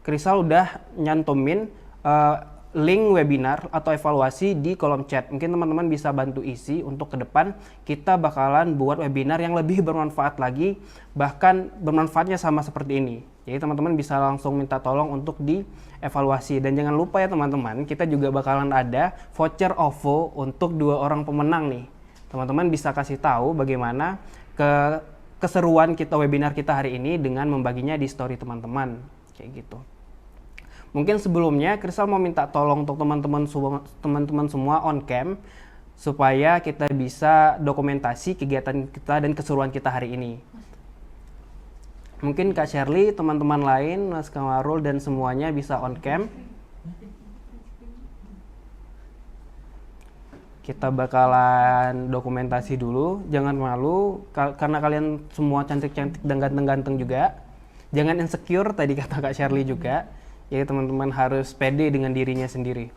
Krisal udah nyantumin link webinar atau evaluasi di kolom chat. Mungkin teman-teman bisa bantu isi untuk ke depan kita bakalan buat webinar yang lebih bermanfaat lagi, bahkan bermanfaatnya sama seperti ini. Jadi teman-teman bisa langsung minta tolong untuk dievaluasi. Dan jangan lupa ya teman-teman, kita juga bakalan ada voucher OVO untuk 2 orang pemenang nih. Teman-teman bisa kasih tahu bagaimana keseruan kita webinar kita hari ini dengan membaginya di story teman-teman. Kayak gitu. Mungkin sebelumnya Krisal mau minta tolong untuk teman-teman semua on cam supaya kita bisa dokumentasi kegiatan kita dan keseruan kita hari ini. Mungkin Kak Shirley, teman-teman lain, Mas Kamarul dan semuanya bisa on cam. Kita bakalan dokumentasi dulu, jangan malu karena kalian semua cantik-cantik dan ganteng-ganteng juga. Jangan insecure, tadi kata Kak Shirley juga. Jadi teman-teman harus pede dengan dirinya sendiri.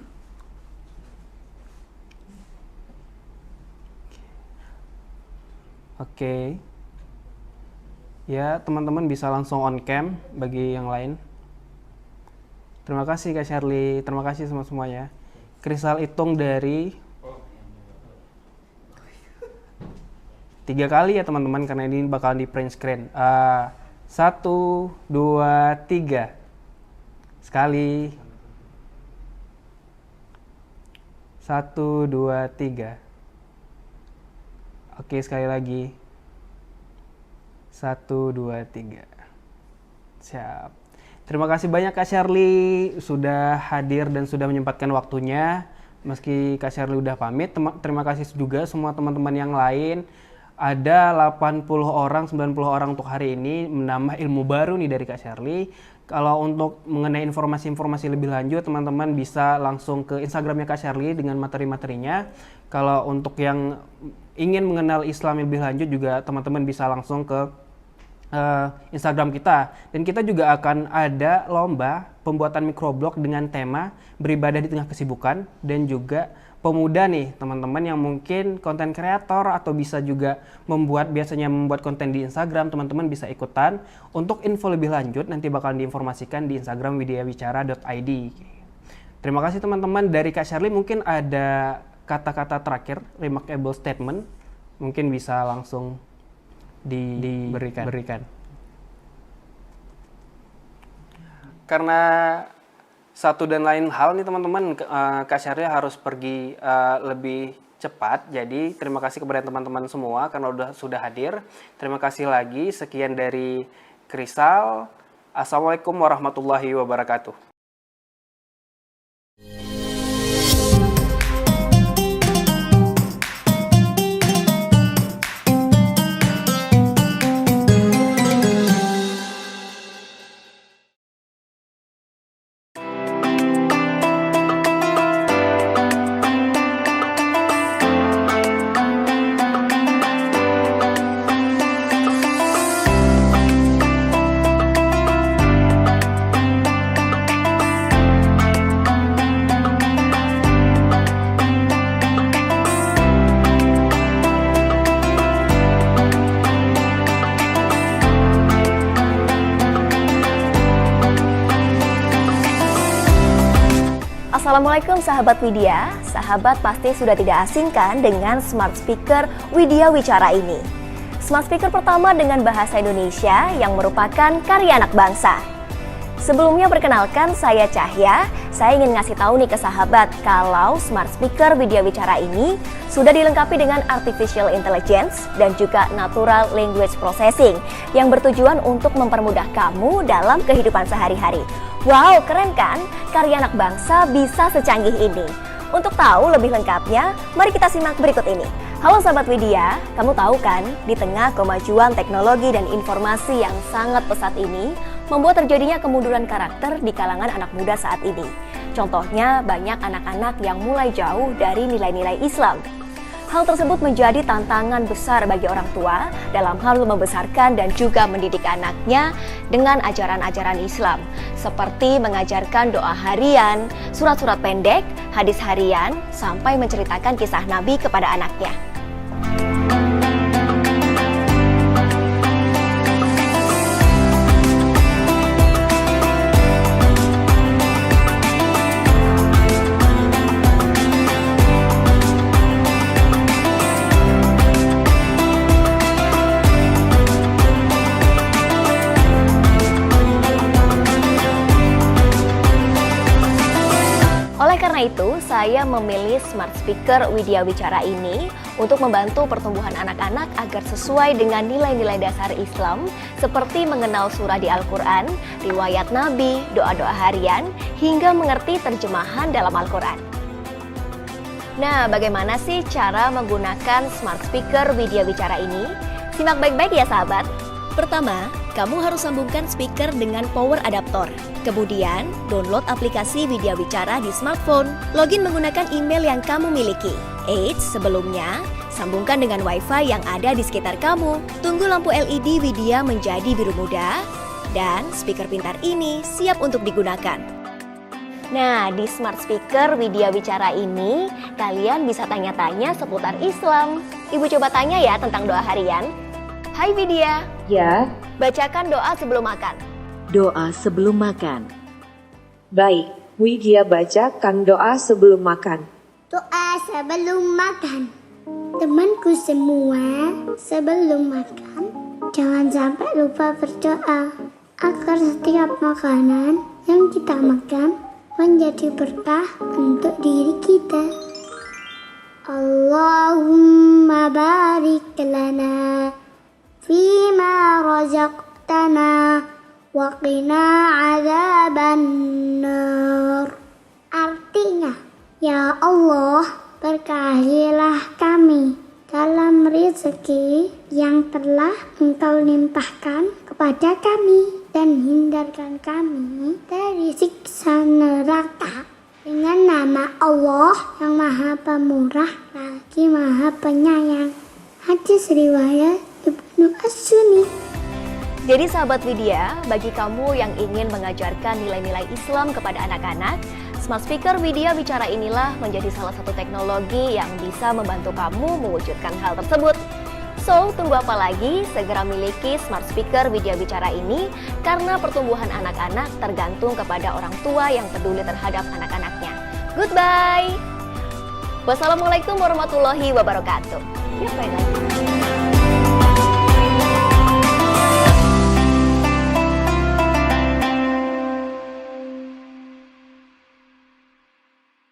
Oke. Ya, teman-teman bisa langsung on cam bagi yang lain. Terima kasih Kak Shirley, terima kasih semuanya. Krisal hitung dari 3 kali ya teman-teman, karena ini bakalan di print screen. 1, 2, 3. Sekali. 1, 2, 3. Oke, sekali lagi. 1, 2, 3. Siap. Terima kasih banyak Kak Shirley sudah hadir dan sudah menyempatkan waktunya. Meski Kak Shirley udah pamit, terima kasih juga semua teman-teman yang lain. Ada 80 orang, 90 orang untuk hari ini, menambah ilmu baru nih dari Kak Shirley. Kalau untuk mengenai informasi-informasi lebih lanjut, teman-teman bisa langsung ke Instagramnya Kak Shirley dengan materi-materinya. Kalau untuk yang ingin mengenal Islam lebih lanjut juga, teman-teman bisa langsung ke Instagram kita. Dan kita juga akan ada lomba pembuatan microblog dengan tema beribadah di tengah kesibukan, dan juga pemuda nih teman-teman yang mungkin konten kreator atau bisa juga biasanya membuat konten di Instagram, teman-teman bisa ikutan. Untuk info lebih lanjut nanti bakalan diinformasikan di Instagram widyawicara.id. Terima kasih teman-teman. Dari Kak Shirley mungkin ada kata-kata terakhir, remarkable statement, mungkin bisa langsung diberikan. Karena satu dan lain hal nih teman-teman, Kak Shirley harus pergi lebih cepat. Jadi terima kasih kepada teman-teman semua karena sudah hadir. Terima kasih lagi. Sekian dari Krisal. Assalamualaikum warahmatullahi wabarakatuh. Assalamualaikum sahabat Widya, sahabat pasti sudah tidak asing kan dengan smart speaker Widya Wicara ini. Smart speaker pertama dengan bahasa Indonesia yang merupakan karya anak bangsa. Sebelumnya perkenalkan, saya Cahya. Saya ingin ngasih tahu nih ke sahabat kalau smart speaker Widya Wicara ini sudah dilengkapi dengan artificial intelligence dan juga natural language processing yang bertujuan untuk mempermudah kamu dalam kehidupan sehari-hari. Wow, keren kan? Karya anak bangsa bisa secanggih ini. Untuk tahu lebih lengkapnya, mari kita simak berikut ini. Halo sahabat Widya, kamu tahu kan, di tengah kemajuan teknologi dan informasi yang sangat pesat ini, membuat terjadinya kemunduran karakter di kalangan anak muda saat ini. Contohnya, banyak anak-anak yang mulai jauh dari nilai-nilai Islam. Hal tersebut menjadi tantangan besar bagi orang tua dalam hal membesarkan dan juga mendidik anaknya dengan ajaran-ajaran Islam, seperti mengajarkan doa harian, surat-surat pendek, hadis harian, sampai menceritakan kisah Nabi kepada anaknya. Karena itu, saya memilih smart speaker Widya Wicara ini untuk membantu pertumbuhan anak-anak agar sesuai dengan nilai-nilai dasar Islam seperti mengenal surah di Al-Quran, riwayat Nabi, doa-doa harian, hingga mengerti terjemahan dalam Al-Quran. Nah, bagaimana sih cara menggunakan smart speaker Widya Wicara ini? Simak baik-baik ya sahabat. Pertama, kamu harus sambungkan speaker dengan power adaptor. Kemudian, download aplikasi Widya Wicara di smartphone. Login menggunakan email yang kamu miliki. Sebelumnya, sambungkan dengan WiFi yang ada di sekitar kamu. Tunggu lampu LED Widya menjadi biru muda, dan speaker pintar ini siap untuk digunakan. Nah, di smart speaker Widya Wicara ini, kalian bisa tanya-tanya seputar Islam. Ibu coba tanya ya tentang doa harian. Hai Widya. Ya, Bacakan doa sebelum makan. doa sebelum makan. Baik, Widya bacakan doa sebelum makan. Doa sebelum makan. Temanku semua, sebelum makan, jangan sampai lupa berdoa agar setiap makanan yang kita makan menjadi berkah untuk diri kita. Allahumma barik lana fima razaqtana wa qina adzaban nar. Artinya, ya Allah, berkahilah kami dalam rezeki yang telah Engkau limpahkan kepada kami dan hindarkan kami dari siksa neraka. Dengan nama Allah yang Maha Pemurah lagi Maha Penyayang. Hadis riwayat Ibnu As-Sunni. Jadi sahabat Widya, bagi kamu yang ingin mengajarkan nilai-nilai Islam kepada anak-anak, Smart Speaker Widya Wicara inilah menjadi salah satu teknologi yang bisa membantu kamu mewujudkan hal tersebut. So, tunggu apa lagi? Segera miliki Smart Speaker Widya Wicara ini karena pertumbuhan anak-anak tergantung kepada orang tua yang peduli terhadap anak-anaknya. Goodbye! Wassalamualaikum warahmatullahi wabarakatuh. Ya, baiklah.